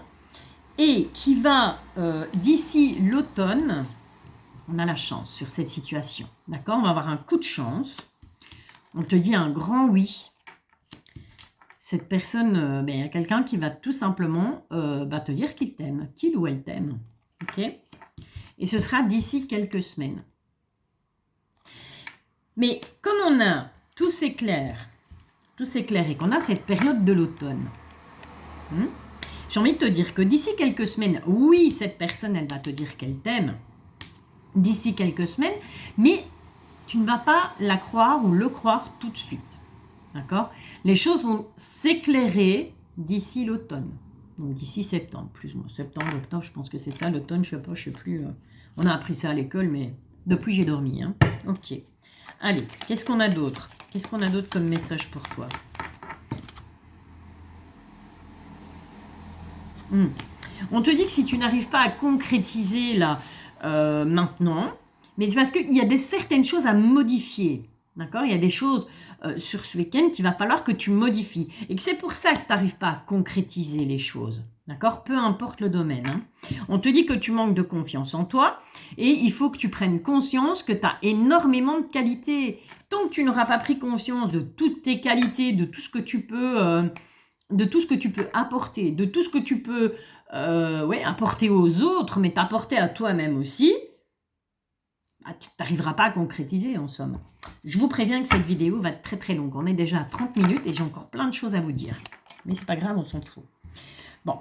Et qui va, d'ici l'automne... On a la chance sur cette situation. D'accord? On va avoir un coup de chance. On te dit un grand oui. Cette personne, il y a quelqu'un qui va tout simplement te dire qu'il t'aime. Qu'il ou elle t'aime. Ok? Et ce sera d'ici quelques semaines. Mais comme on a tout s'éclaire et qu'on a cette période de l'automne, j'ai envie de te dire que d'ici quelques semaines, oui, cette personne, elle va te dire qu'elle t'aime. d'ici quelques semaines, mais tu ne vas pas la croire ou le croire tout de suite. D'accord? Les choses vont s'éclairer d'ici l'automne. Donc d'ici septembre, plus ou moins. Septembre, octobre, je pense que c'est ça. L'automne, je sais plus. On a appris ça à l'école, mais depuis j'ai dormi. Hein. Ok. Allez, qu'est-ce qu'on a d'autre? Qu'est-ce qu'on a d'autre comme message pour toi? On te dit que si tu n'arrives pas à concrétiser là maintenant, mais c'est parce qu'il y a certaines choses à modifier. D'accord? Il y a des choses sur ce week-end qu'il va falloir que tu modifies. Et que c'est pour ça que tu n'arrives pas à concrétiser les choses. D'accord? Peu importe le domaine. Hein. On te dit que tu manques de confiance en toi et il faut que tu prennes conscience que tu as énormément de qualités. Tant que tu n'auras pas pris conscience de toutes tes qualités, de tout ce que tu peux, apporter, de tout ce que tu peux apporter aux autres, mais t'apporter à toi-même aussi, bah, tu n'arriveras pas à concrétiser en somme. Je vous préviens que cette vidéo va être très très longue. On est déjà à 30 minutes et j'ai encore plein de choses à vous dire. Mais c'est pas grave, on s'en fout. Bon,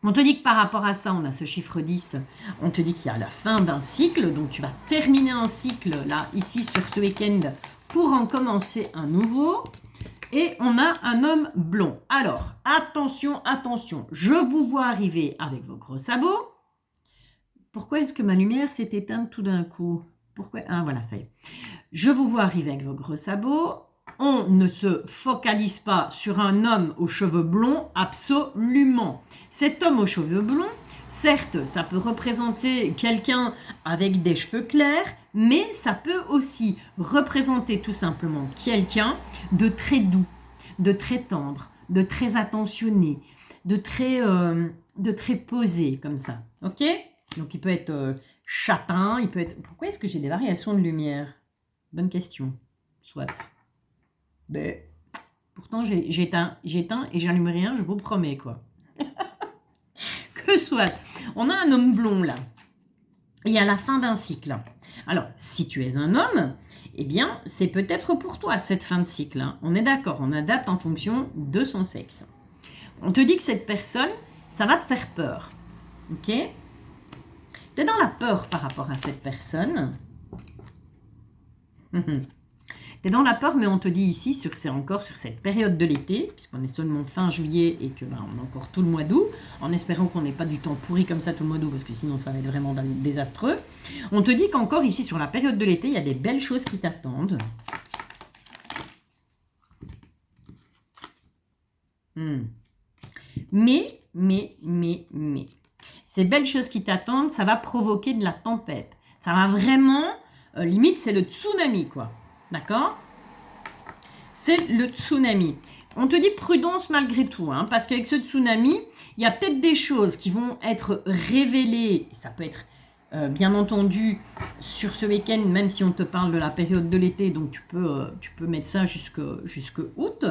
on te dit que par rapport à ça, on a ce chiffre 10. On te dit qu'il y a la fin d'un cycle. Donc tu vas terminer un cycle là, ici sur ce week-end pour en commencer un nouveau. Et on a un homme blond. Alors, attention, attention. Je vous vois arriver avec vos gros sabots. Pourquoi est-ce que ma lumière s'est éteinte tout d'un coup? Pourquoi? Ah, voilà, ça y est. Je vous vois arriver avec vos gros sabots. On ne se focalise pas sur un homme aux cheveux blonds, absolument. Cet homme aux cheveux blonds, certes, ça peut représenter quelqu'un avec des cheveux clairs, mais ça peut aussi représenter tout simplement quelqu'un de très doux, de très tendre, de très attentionné, de très posé, comme ça. Ok? Donc, il peut être châtain, il peut être... Pourquoi est-ce que j'ai des variations de lumière? Bonne question. Soit. Ben, pourtant, j'éteins et j'allume rien, je vous promets, quoi. Que soit. On a un homme blond, là. Et à la fin d'un cycle. Alors, si tu es un homme, eh bien, c'est peut-être pour toi, cette fin de cycle. Hein. On est d'accord, on adapte en fonction de son sexe. On te dit que cette personne, ça va te faire peur. Ok? Tu es dans la peur par rapport à cette personne. Tu es dans la peur, mais on te dit ici, c'est encore sur cette période de l'été, puisqu'on est seulement fin juillet et que on a encore tout le mois d'août, en espérant qu'on n'ait pas du temps pourri comme ça tout le mois d'août, parce que sinon ça va être vraiment désastreux. On te dit qu'encore ici, sur la période de l'été, il y a des belles choses qui t'attendent. Mais, ces belles choses qui t'attendent, ça va provoquer de la tempête. Ça va vraiment, limite, c'est le tsunami, quoi. D'accord? C'est le tsunami. On te dit prudence malgré tout, hein, parce qu'avec ce tsunami, il y a peut-être des choses qui vont être révélées. Ça peut être, bien entendu, sur ce week-end, même si on te parle de la période de l'été, donc tu peux mettre ça jusque août.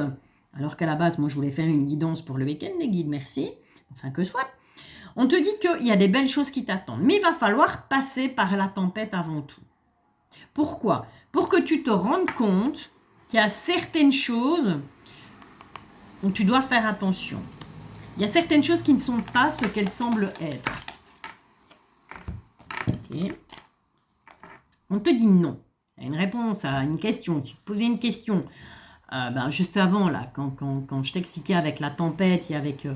Alors qu'à la base, moi, je voulais faire une guidance pour le week-end, les guides, merci. Enfin, que soit. On te dit qu'il y a des belles choses qui t'attendent. Mais il va falloir passer par la tempête avant tout. Pourquoi? Pour que tu te rendes compte qu'il y a certaines choses où tu dois faire attention. Il y a certaines choses qui ne sont pas ce qu'elles semblent être. Okay. On te dit non. C'est une réponse à une question. Tu te posais une question juste avant, là, quand je t'expliquais avec la tempête et avec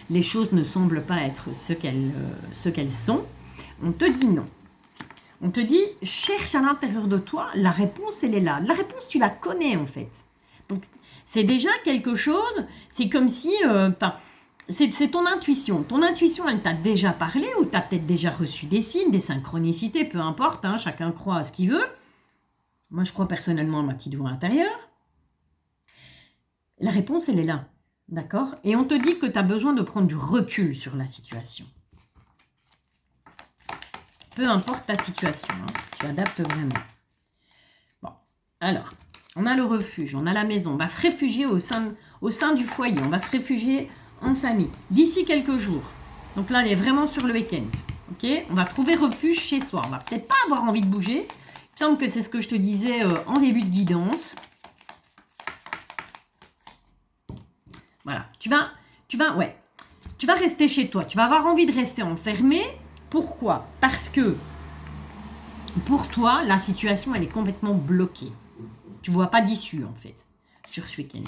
les choses ne semblent pas être ce qu'elles sont. On te dit non. On te dit, cherche à l'intérieur de toi, la réponse, elle est là. La réponse, tu la connais, en fait. Donc, c'est déjà quelque chose, c'est comme si... c'est ton intuition. Ton intuition, elle t'a déjà parlé ou tu as peut-être déjà reçu des signes, des synchronicités, peu importe, hein, chacun croit à ce qu'il veut. Moi, je crois personnellement à ma petite voix intérieure. La réponse, elle est là, d'accord? Et on te dit que tu as besoin de prendre du recul sur la situation. Peu importe ta situation, hein, tu adaptes vraiment. Bon, alors, on a le refuge, on a la maison. On va se réfugier au sein du foyer, on va se réfugier en famille. D'ici quelques jours, donc là, on est vraiment sur le week-end. Ok, on va trouver refuge chez soi. On va peut-être pas avoir envie de bouger. Il me semble que c'est ce que je te disais en début de guidance. Voilà, tu vas rester chez toi. Tu vas avoir envie de rester enfermé. Pourquoi? Parce que Pour toi, la situation, elle est complètement bloquée. Tu vois pas d'issue, en fait, sur ce week-end.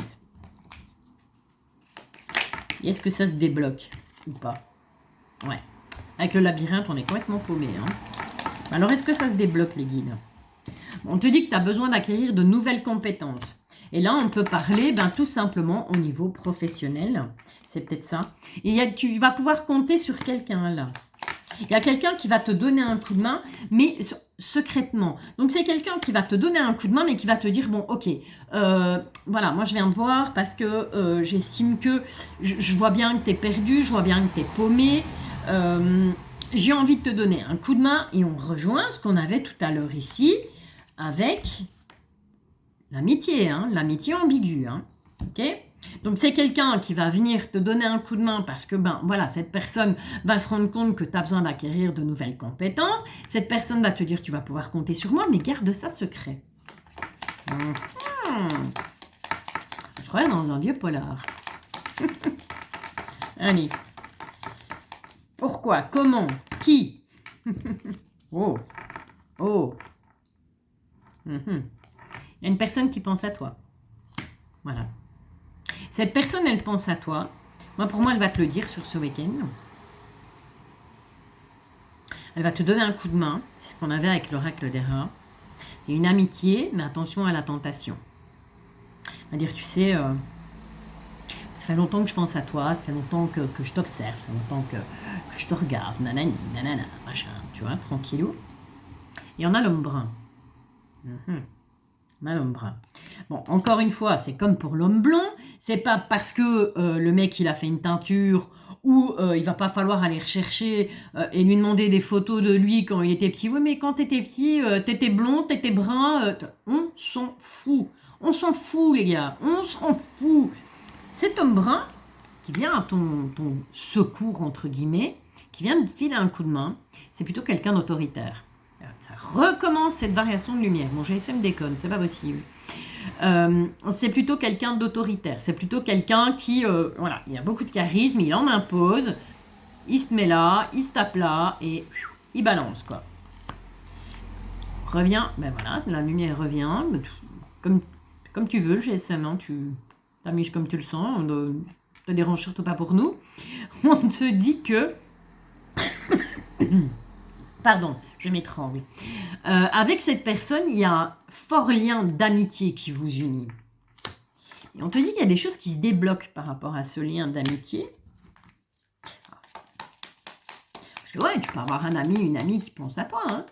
Est-ce que ça se débloque ou pas? Ouais. Avec le labyrinthe, on est complètement paumé. Hein. Alors, est-ce que ça se débloque, les guides? On te dit que tu as besoin d'acquérir de nouvelles compétences. Et là, on peut parler tout simplement au niveau professionnel. C'est peut-être ça. Et tu vas pouvoir compter sur quelqu'un, là. Il y a quelqu'un qui va te donner un coup de main, mais secrètement. Donc, c'est quelqu'un qui va te donner un coup de main, mais qui va te dire, bon, ok, voilà, moi, je viens te voir parce que j'estime que je vois bien que tu es perdu, je vois bien que tu es paumé. J'ai envie de te donner un coup de main et on rejoint ce qu'on avait tout à l'heure ici avec l'amitié, hein, l'amitié ambiguë. Hein, ok ? Donc, c'est quelqu'un qui va venir te donner un coup de main parce que, voilà, cette personne va se rendre compte que tu as besoin d'acquérir de nouvelles compétences. Cette personne va te dire, tu vas pouvoir compter sur moi, mais garde ça secret. Je crois dans un vieux polar. Allez. Pourquoi? Comment? Qui? Oh. Oh. Il y a une personne qui pense à toi. Voilà. Cette personne, elle pense à toi. Pour moi, elle va te le dire sur ce week-end. Elle va te donner un coup de main. C'est ce qu'on avait avec l'oracle des rats. Et une amitié, mais attention à la tentation. Elle va dire, tu sais, ça fait longtemps que je pense à toi, ça fait longtemps que je t'observe, ça fait longtemps que je te regarde, nanani, nanana, machin, tu vois, tranquillou. Et on a l'homme brun. On a l'homme brun. Bon, encore une fois, c'est comme pour l'homme blond. C'est pas parce que le mec, il a fait une teinture ou il va pas falloir aller rechercher et lui demander des photos de lui quand il était petit. Oui, mais quand t'étais petit, t'étais blond, t'étais brun. On s'en fout. On s'en fout, les gars. On s'en fout. Cet homme brun qui vient à ton secours, entre guillemets, qui vient de filer un coup de main, c'est plutôt quelqu'un d'autoritaire. Ça recommence cette variation de lumière. Mon GSM déconne, c'est pas possible. C'est plutôt quelqu'un d'autoritaire. C'est plutôt quelqu'un qui, voilà, il a beaucoup de charisme, il en impose, il se met là, il se tape là et il balance, quoi. Revient, voilà, la lumière revient, comme tu veux, le GSM, hein, tu t'amuses comme tu le sens, on ne te dérange surtout pas pour nous. On te dit que... Pardon, je m'étrangle. Avec cette personne, il y a un fort lien d'amitié qui vous unit. Et on te dit qu'il y a des choses qui se débloquent par rapport à ce lien d'amitié. Parce que ouais, tu peux avoir un ami, une amie qui pense à toi. Hein.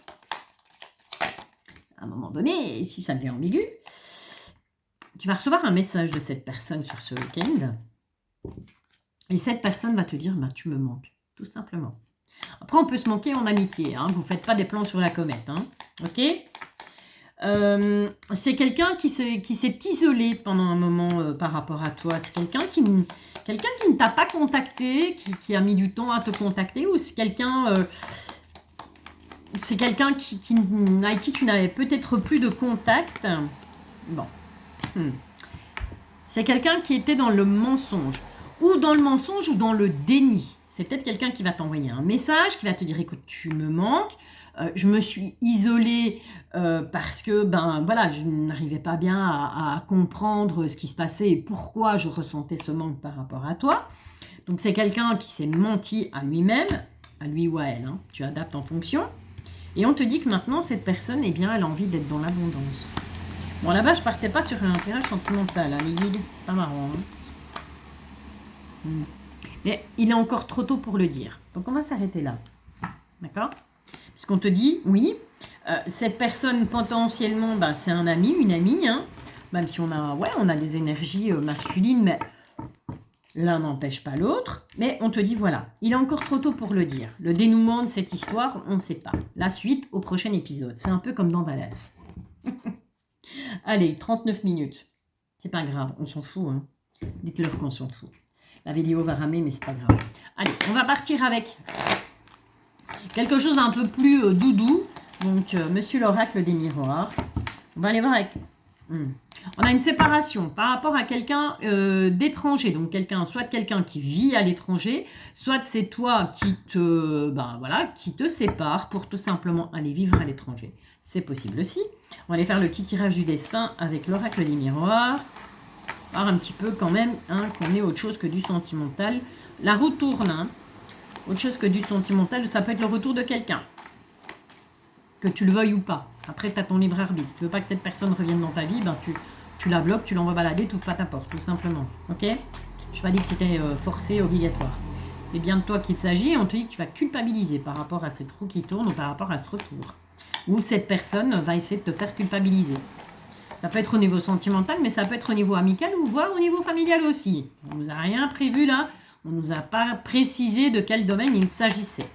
À un moment donné, si ça devient ambigu, tu vas recevoir un message de cette personne sur ce week-end. Et cette personne va te dire, tu me manques, tout simplement. Après, on peut se manquer en amitié. Hein. Vous ne faites pas des plans sur la comète. Hein. Ok. C'est quelqu'un qui s'est isolé pendant un moment par rapport à toi. C'est quelqu'un qui ne t'a pas contacté, qui a mis du temps à te contacter. Ou c'est quelqu'un avec qui tu n'avais peut-être plus de contact. Bon. C'est quelqu'un qui était dans le mensonge. Ou dans le mensonge ou dans le déni. C'est peut-être quelqu'un qui va t'envoyer un message, qui va te dire, écoute, tu me manques, je me suis isolée parce que, voilà, je n'arrivais pas bien à comprendre ce qui se passait et pourquoi je ressentais ce manque par rapport à toi. Donc, c'est quelqu'un qui s'est menti à lui-même, à lui ou à elle, hein, tu adaptes en fonction. Et on te dit que maintenant, cette personne, eh bien, elle a envie d'être dans l'abondance. Bon, là-bas, je partais pas sur un intérêt sentimental, hein, les guides, c'est pas marrant, hein. Mais il est encore trop tôt pour le dire. Donc, on va s'arrêter là. D'accord? Puisqu'on te dit, oui, cette personne, potentiellement, c'est un ami, une amie. Hein, même si on a des énergies masculines, mais l'un n'empêche pas l'autre. Mais on te dit, voilà, il est encore trop tôt pour le dire. Le dénouement de cette histoire, on ne sait pas. La suite, au prochain épisode. C'est un peu comme dans Dallas. Allez, 39 minutes. C'est pas grave, on s'en fout. Hein. Dites-leur qu'on s'en fout. La vidéo va ramer, mais c'est pas grave. Allez, on va partir avec quelque chose d'un peu plus doudou. Donc, Monsieur l'oracle des miroirs. On va aller voir avec On a une séparation par rapport à quelqu'un d'étranger, donc soit quelqu'un qui vit à l'étranger, soit c'est toi qui te sépare pour tout simplement aller vivre à l'étranger. C'est possible aussi. On va aller faire le petit tirage du destin avec l'oracle des miroirs. Voir un petit peu quand même qu'on est autre chose que du sentimental. La roue tourne, autre chose que du sentimental, ça peut être le retour de quelqu'un. Que tu le veuilles ou pas. Après, tu as ton libre arbitre. Si tu veux pas que cette personne revienne dans ta vie, ben tu la bloques, tu l'envoies balader, tu n'ouvres pas ta porte, tout simplement. Ok? Je n'ai pas dit que c'était forcé, obligatoire. C'est bien de toi qu'il s'agit. On te dit que tu vas culpabiliser par rapport à cette roue qui tourne ou par rapport à ce retour. Ou cette personne va essayer de te faire culpabiliser. Ça peut être au niveau sentimental, mais ça peut être au niveau amical ou voire au niveau familial aussi. On ne nous a rien prévu là. On ne nous a pas précisé de quel domaine il s'agissait.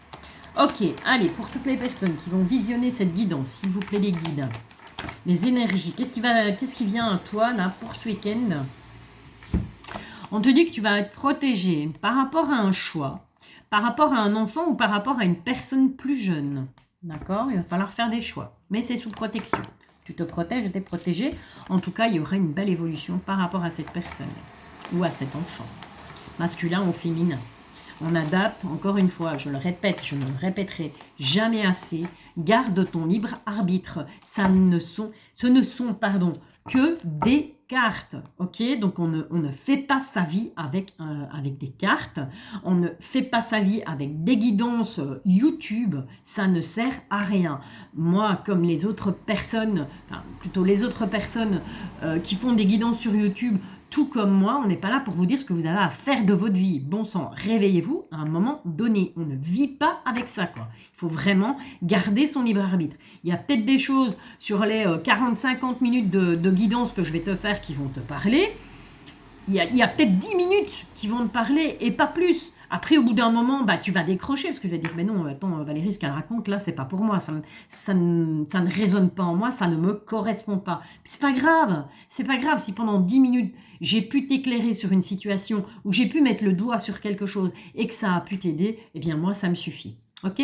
Ok, allez, pour toutes les personnes qui vont visionner cette guidance, s'il vous plaît les guides, les énergies, qu'est-ce qui vient à toi là pour ce week-end? On te dit que tu vas être protégé par rapport à un choix, par rapport à un enfant ou par rapport à une personne plus jeune. D'accord? Il va falloir faire des choix, mais c'est sous protection. Tu te protèges, tu es protégé. En tout cas, il y aura une belle évolution par rapport à cette personne ou à cet enfant, masculin ou féminin. On adapte, encore une fois, je le répète, je ne le répéterai jamais assez, garde ton libre arbitre. Ce ne sont que des cartes, ok? Donc on ne fait pas sa vie avec des cartes, on ne fait pas sa vie avec des guidances YouTube, ça ne sert à rien. Moi, comme les autres personnes, qui font des guidances sur YouTube, tout comme moi, on n'est pas là pour vous dire ce que vous avez à faire de votre vie. Bon sang, réveillez-vous à un moment donné. On ne vit pas avec ça, quoi. Il faut vraiment garder son libre arbitre. Il y a peut-être des choses sur les 40-50 minutes de guidance que je vais te faire qui vont te parler. Il y a peut-être 10 minutes qui vont te parler et pas plus. Après, au bout d'un moment, tu vas décrocher parce que tu vas dire, mais non, attends, Valérie, ce qu'elle raconte là, c'est pas pour moi, ça ne résonne pas en moi, ça ne me correspond pas. C'est pas grave si pendant 10 minutes, j'ai pu t'éclairer sur une situation ou j'ai pu mettre le doigt sur quelque chose et que ça a pu t'aider, eh bien moi, ça me suffit. Ok?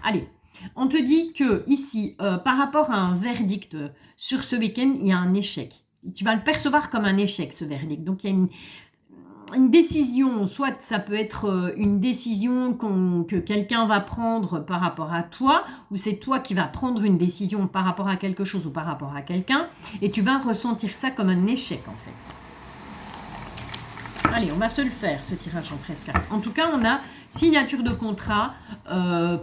Allez, on te dit que ici, par rapport à un verdict sur ce week-end, il y a un échec. Tu vas le percevoir comme un échec, ce verdict. Donc, il y a une décision, soit ça peut être une décision que quelqu'un va prendre par rapport à toi, ou c'est toi qui vas prendre une décision par rapport à quelque chose ou par rapport à quelqu'un, et tu vas ressentir ça comme un échec en fait. Allez, on va se le faire, ce tirage en 13 cartes. En tout cas, on a signature de contrat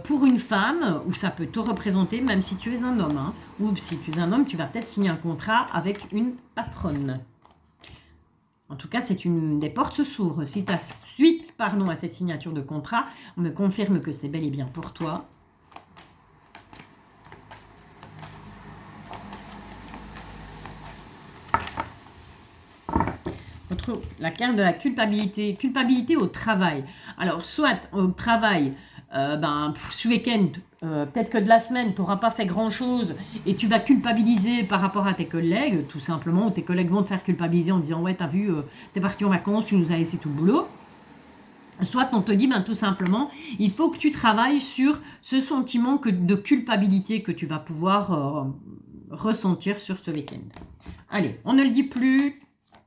pour une femme, où ça peut te représenter, même si tu es un homme. Hein, ou si tu es un homme, tu vas peut-être signer un contrat avec une patronne. En tout cas, des portes se s'ouvrent. Si tu as suite à cette signature de contrat, on me confirme que c'est bel et bien pour toi. La carte de la culpabilité. Culpabilité au travail. Alors, soit au travail, ce week-end, peut-être que de la semaine, tu n'auras pas fait grand-chose et tu vas culpabiliser par rapport à tes collègues, tout simplement, ou tes collègues vont te faire culpabiliser en disant « Ouais, t'as vu, t'es parti en vacances, tu nous as laissé tout le boulot. » Soit on te dit tout simplement, il faut que tu travailles sur ce sentiment de culpabilité que tu vas pouvoir ressentir sur ce week-end. Allez, on ne le dit plus.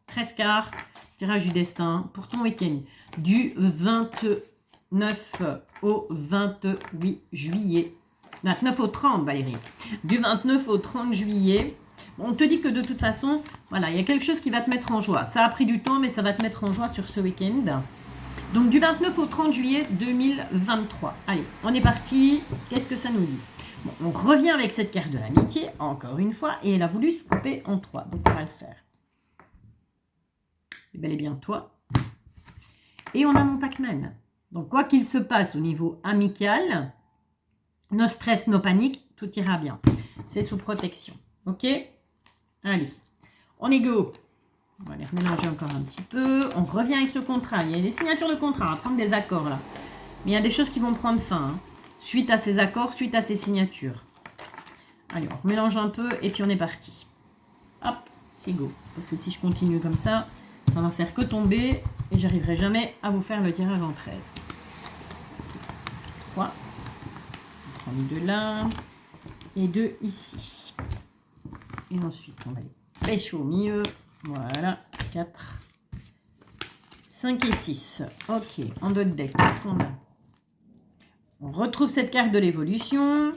13 cartes, tirage du destin pour ton week-end du 29 au 28 juillet. 29 au 30, Valérie. Du 29 au 30 juillet. On te dit que de toute façon, voilà, il y a quelque chose qui va te mettre en joie. Ça a pris du temps, mais ça va te mettre en joie sur ce week-end. Donc, du 29 au 30 juillet 2023. Allez, on est parti. Qu'est-ce que ça nous dit? Bon, on revient avec cette carte de l'amitié, encore une fois, et elle a voulu se couper en 3. Donc, on va le faire. C'est bel et bien toi. Et on a mon Pac-Man. Donc, quoi qu'il se passe au niveau amical, no stress, no panique, tout ira bien. C'est sous protection. Ok? Allez, on est go. On va les remélanger encore un petit peu. On revient avec ce contrat. Il y a des signatures de contrat. On va prendre des accords là. Mais il y a des choses qui vont prendre fin. Hein, suite à ces accords, suite à ces signatures. Allez, on remélange un peu et puis on est parti. Hop, c'est go. Parce que si je continue comme ça, ça va faire que tomber et j'arriverai jamais à vous faire le tirage en 13. 3. On prend 2 là et 2 ici. Et ensuite, on va aller pêche au milieu. Voilà, 4, 5 et 6. Ok, en dos de deck, qu'est-ce qu'on a? On retrouve cette carte de l'évolution.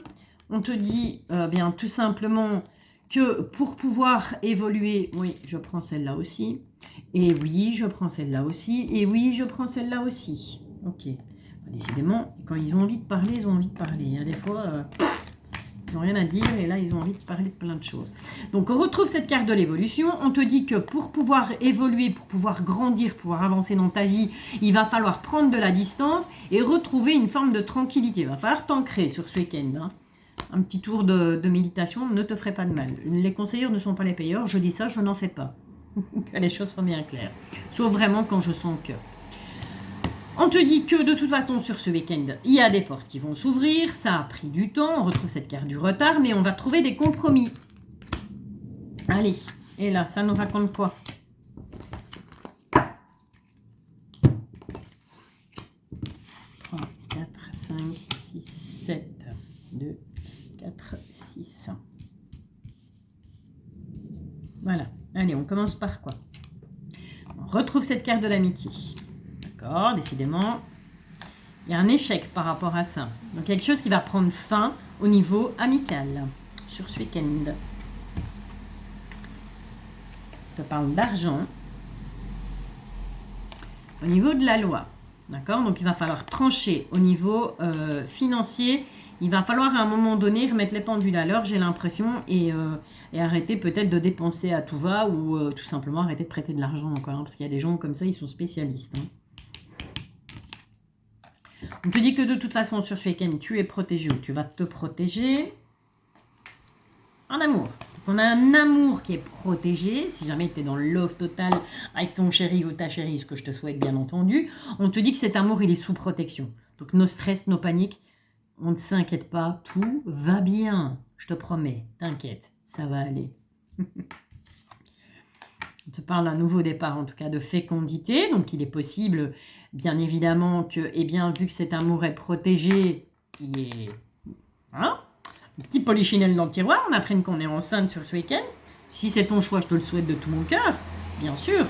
On te dit bien tout simplement que pour pouvoir évoluer, oui, je prends celle-là aussi. Et oui, je prends celle-là aussi. Et oui, je prends celle-là aussi. Ok. Décidément, quand ils ont envie de parler, ils ont envie de parler. Il y a des fois, ils n'ont rien à dire et là, ils ont envie de parler de plein de choses. Donc, on retrouve cette carte de l'évolution. On te dit que pour pouvoir évoluer, pour pouvoir grandir, pouvoir avancer dans ta vie, il va falloir prendre de la distance et retrouver une forme de tranquillité. Il va falloir t'ancrer sur ce week-end. Hein. Un petit tour de méditation ne te ferait pas de mal. Les conseillers ne sont pas les payeurs. Je dis ça, je n'en fais pas. Que les choses soient bien claires. Sauf vraiment quand je sens que... On te dit que de toute façon sur ce week-end, il y a des portes qui vont s'ouvrir, ça a pris du temps, on retrouve cette carte du retard, mais on va trouver des compromis. Allez, et là, ça nous raconte quoi? 3, 4, 5, 6, 7, 2, 4, 6. Voilà, allez, on commence par quoi? On retrouve cette carte de l'amitié. D'accord, décidément, il y a un échec par rapport à ça. Donc, quelque chose qui va prendre fin au niveau amical sur ce week-end. Je te parle d'argent. Au niveau de la loi. D'accord, donc il va falloir trancher au niveau financier. Il va falloir à un moment donné remettre les pendules à l'heure, j'ai l'impression, et arrêter peut-être de dépenser à tout va ou tout simplement arrêter de prêter de l'argent encore. Hein, parce qu'il y a des gens comme ça, ils sont spécialistes. Hein. On te dit que de toute façon, sur ce week-end, tu es protégé ou tu vas te protéger. En amour. Donc, on a un amour qui est protégé. Si jamais tu es dans le love total avec ton chéri ou ta chérie, ce que je te souhaite bien entendu, on te dit que cet amour, il est sous protection. Donc, no stress, no panique. On ne s'inquiète pas. Tout va bien. Je te promets. T'inquiète. Ça va aller. On te parle d'un nouveau départ, en tout cas de fécondité. Donc, il est possible... Bien évidemment que, eh bien, vu que cet amour est protégé, il est... Hein, un petit polichinelle dans le tiroir, on apprenne qu'on est enceinte sur ce week-end. Si c'est ton choix, je te le souhaite de tout mon cœur, bien sûr.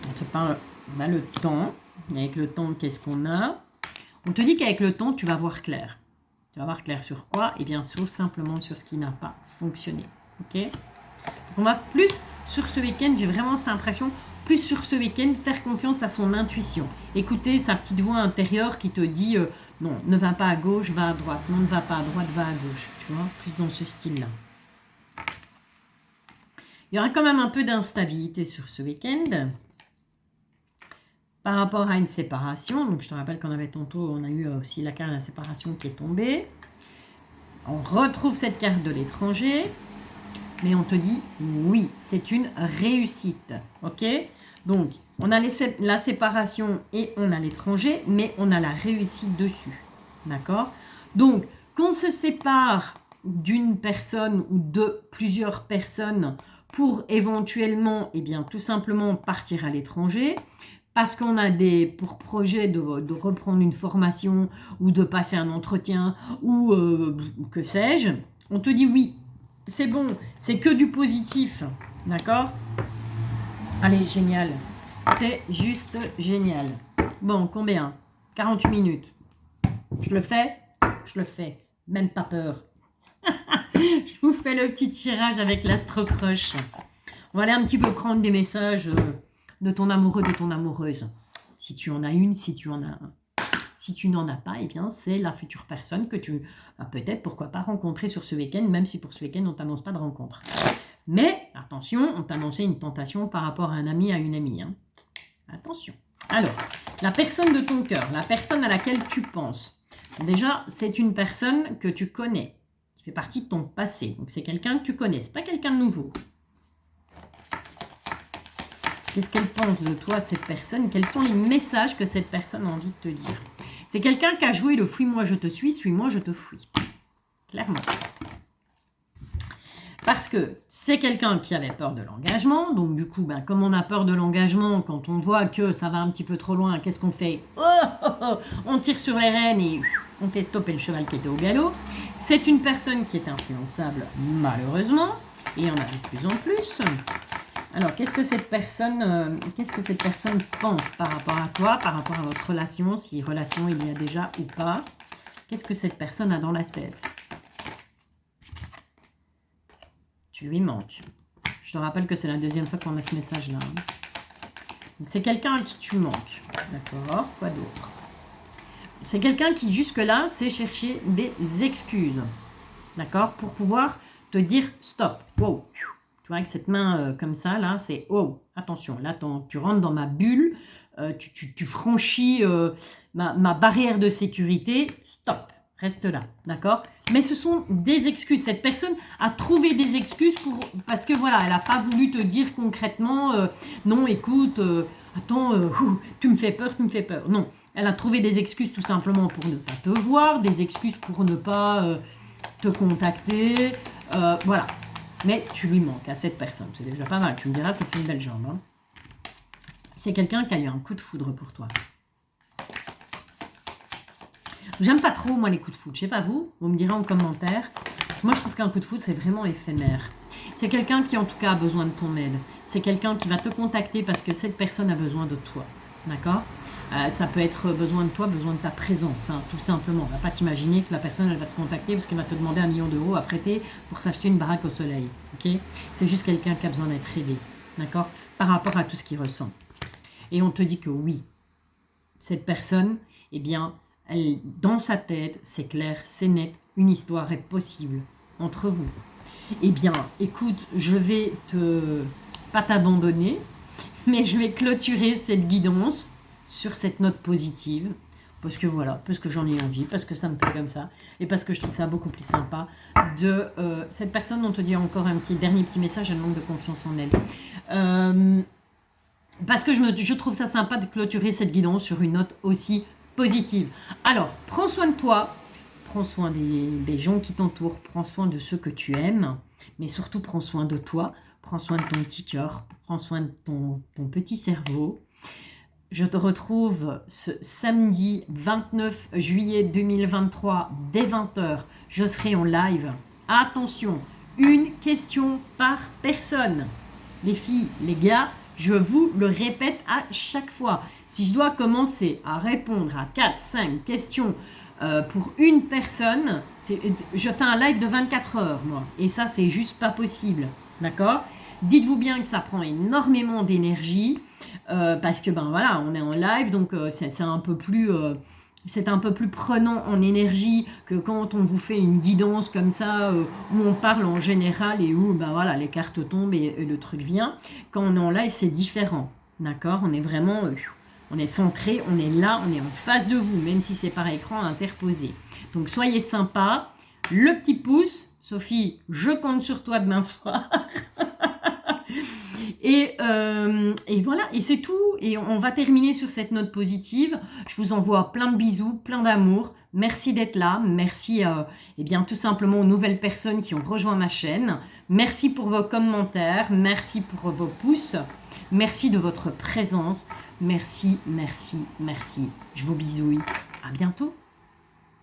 On te parle, on a le temps. Avec le temps, qu'est-ce qu'on a? On te dit qu'avec le temps, tu vas voir clair. Tu vas voir clair sur quoi? Eh bien, sauf simplement sur ce qui n'a pas fonctionné. Ok? Donc, on va plus sur ce week-end, j'ai vraiment cette impression... Plus sur ce week-end, faire confiance à son intuition. Écouter sa petite voix intérieure qui te dit non, ne va pas à gauche, va à droite. Non, ne va pas à droite, va à gauche. Tu vois, plus dans ce style-là. Il y aura quand même un peu d'instabilité sur ce week-end. Par rapport à une séparation. Donc, je te rappelle qu'on avait tantôt, on a eu aussi la carte de la séparation qui est tombée. On retrouve cette carte de l'étranger. Mais on te dit, oui, c'est une réussite. Ok? Donc, on a la séparation et on a l'étranger, mais on a la réussite dessus. D'accord? Donc, qu'on se sépare d'une personne ou de plusieurs personnes pour éventuellement, eh bien, tout simplement partir à l'étranger, parce qu'on a pour projet de reprendre une formation ou de passer un entretien ou que sais-je, on te dit oui. C'est bon, c'est que du positif, d'accord? Allez, génial. C'est juste génial. Bon, combien? 48 minutes. Je le fais? Je le fais. Même pas peur. Je vous fais le petit tirage avec l'Astro-Crush. On va aller un petit peu prendre des messages de ton amoureux, de ton amoureuse. Si tu en as une, si tu en as un. Si tu n'en as pas, eh bien, c'est la future personne que tu vas peut-être, pourquoi pas, rencontrer sur ce week-end, même si pour ce week-end, on ne t'annonce pas de rencontre. Mais, attention, on t'a annoncé une tentation par rapport à un ami, à une amie. Hein. Attention. Alors, la personne de ton cœur, la personne à laquelle tu penses. Déjà, c'est une personne que tu connais, qui fait partie de ton passé. Donc, c'est quelqu'un que tu connais, ce n'est pas quelqu'un de nouveau. Qu'est-ce qu'elle pense de toi, cette personne? Quels sont les messages que cette personne a envie de te dire? C'est quelqu'un qui a joué le « fuis-moi, je te suis-moi, je te fuis ». Clairement. Parce que c'est quelqu'un qui avait peur de l'engagement. Donc, du coup, ben, comme on a peur de l'engagement, quand on voit que ça va un petit peu trop loin, qu'est-ce qu'on fait? On tire sur les rênes et on fait stopper le cheval qui était au galop. C'est une personne qui est influençable, malheureusement. Et il y en a de plus en plus. Alors, qu'est-ce que cette personne pense par rapport à toi, par rapport à votre relation, si relation il y a déjà ou pas? Qu'est-ce que cette personne a dans la tête? Tu lui manques. Je te rappelle que c'est la deuxième fois qu'on a ce message-là. Donc, c'est quelqu'un à qui tu manques. D'accord? Quoi d'autre? C'est quelqu'un qui, jusque-là, sait chercher des excuses. D'accord? Pour pouvoir te dire stop. Wow. Tu vois, avec cette main comme ça, là, c'est oh, attention. Là, tu rentres dans ma bulle. Tu franchis ma barrière de sécurité. Stop. Reste là. D'accord? Mais ce sont des excuses. Cette personne a trouvé des excuses parce que voilà, elle n'a pas voulu te dire concrètement non, écoute, attends, tu me fais peur, tu me fais peur. Non. Elle a trouvé des excuses tout simplement pour ne pas te voir, des excuses pour ne pas te contacter. Voilà. Mais tu lui manques à cette personne. C'est déjà pas mal. Tu me diras, c'est une belle jambe. Hein. C'est quelqu'un qui a eu un coup de foudre pour toi. J'aime pas trop, moi, les coups de foudre. Je sais pas vous. Vous me direz en commentaire. Moi, je trouve qu'un coup de foudre, c'est vraiment éphémère. C'est quelqu'un qui, en tout cas, a besoin de ton aide. C'est quelqu'un qui va te contacter parce que cette personne a besoin de toi. D'accord? Ça peut être besoin de toi, besoin de ta présence, hein, tout simplement. On ne va pas t'imaginer que la personne, elle va te contacter parce qu'elle va te demander 1 million d'euros à prêter pour s'acheter une baraque au soleil. Ok? C'est juste quelqu'un qui a besoin d'être aidé. D'accord? Par rapport à tout ce qu'il ressent. Et on te dit que oui, cette personne, eh bien, elle, dans sa tête, c'est clair, c'est net, une histoire est possible entre vous. Eh bien, écoute, je vais pas t'abandonner, mais je vais clôturer cette guidance sur cette note positive, parce que voilà, parce que j'en ai envie, parce que ça me plaît comme ça, et parce que je trouve ça beaucoup plus sympa de cette personne. On te dit encore un dernier petit message, elle manque de confiance en elle. Parce que je trouve ça sympa de clôturer cette guidance sur une note aussi positive. Alors, prends soin de toi, prends soin des gens qui t'entourent, prends soin de ceux que tu aimes, mais surtout prends soin de toi, prends soin de ton petit cœur, prends soin de ton petit cerveau. Je te retrouve ce samedi 29 juillet 2023 dès 20 h. Je serai en live. Attention, une question par personne. Les filles, les gars, je vous le répète à chaque fois. Si je dois commencer à répondre à 4-5 questions pour une personne, je fais un live de 24 heures, moi. Et ça, c'est juste pas possible. D'accord? Dites-vous bien que ça prend énormément d'énergie. Parce que ben voilà, on est en live, donc c'est un peu plus prenant en énergie que quand on vous fait une guidance comme ça où on parle en général et où ben voilà, les cartes tombent et le truc vient. Quand on est en live, c'est différent, d'accord? On est vraiment on est centré, on est là, on est en face de vous, même si c'est par écran interposé. Donc soyez sympa, le petit pouce. Sophie, je compte sur toi demain soir. Et voilà, et c'est tout. Et on va terminer sur cette note positive. Je vous envoie plein de bisous, plein d'amour. Merci d'être là. Merci eh bien, tout simplement aux nouvelles personnes qui ont rejoint ma chaîne. Merci pour vos commentaires. Merci pour vos pouces. Merci de votre présence. Merci, merci, merci. Je vous bisouille. À bientôt.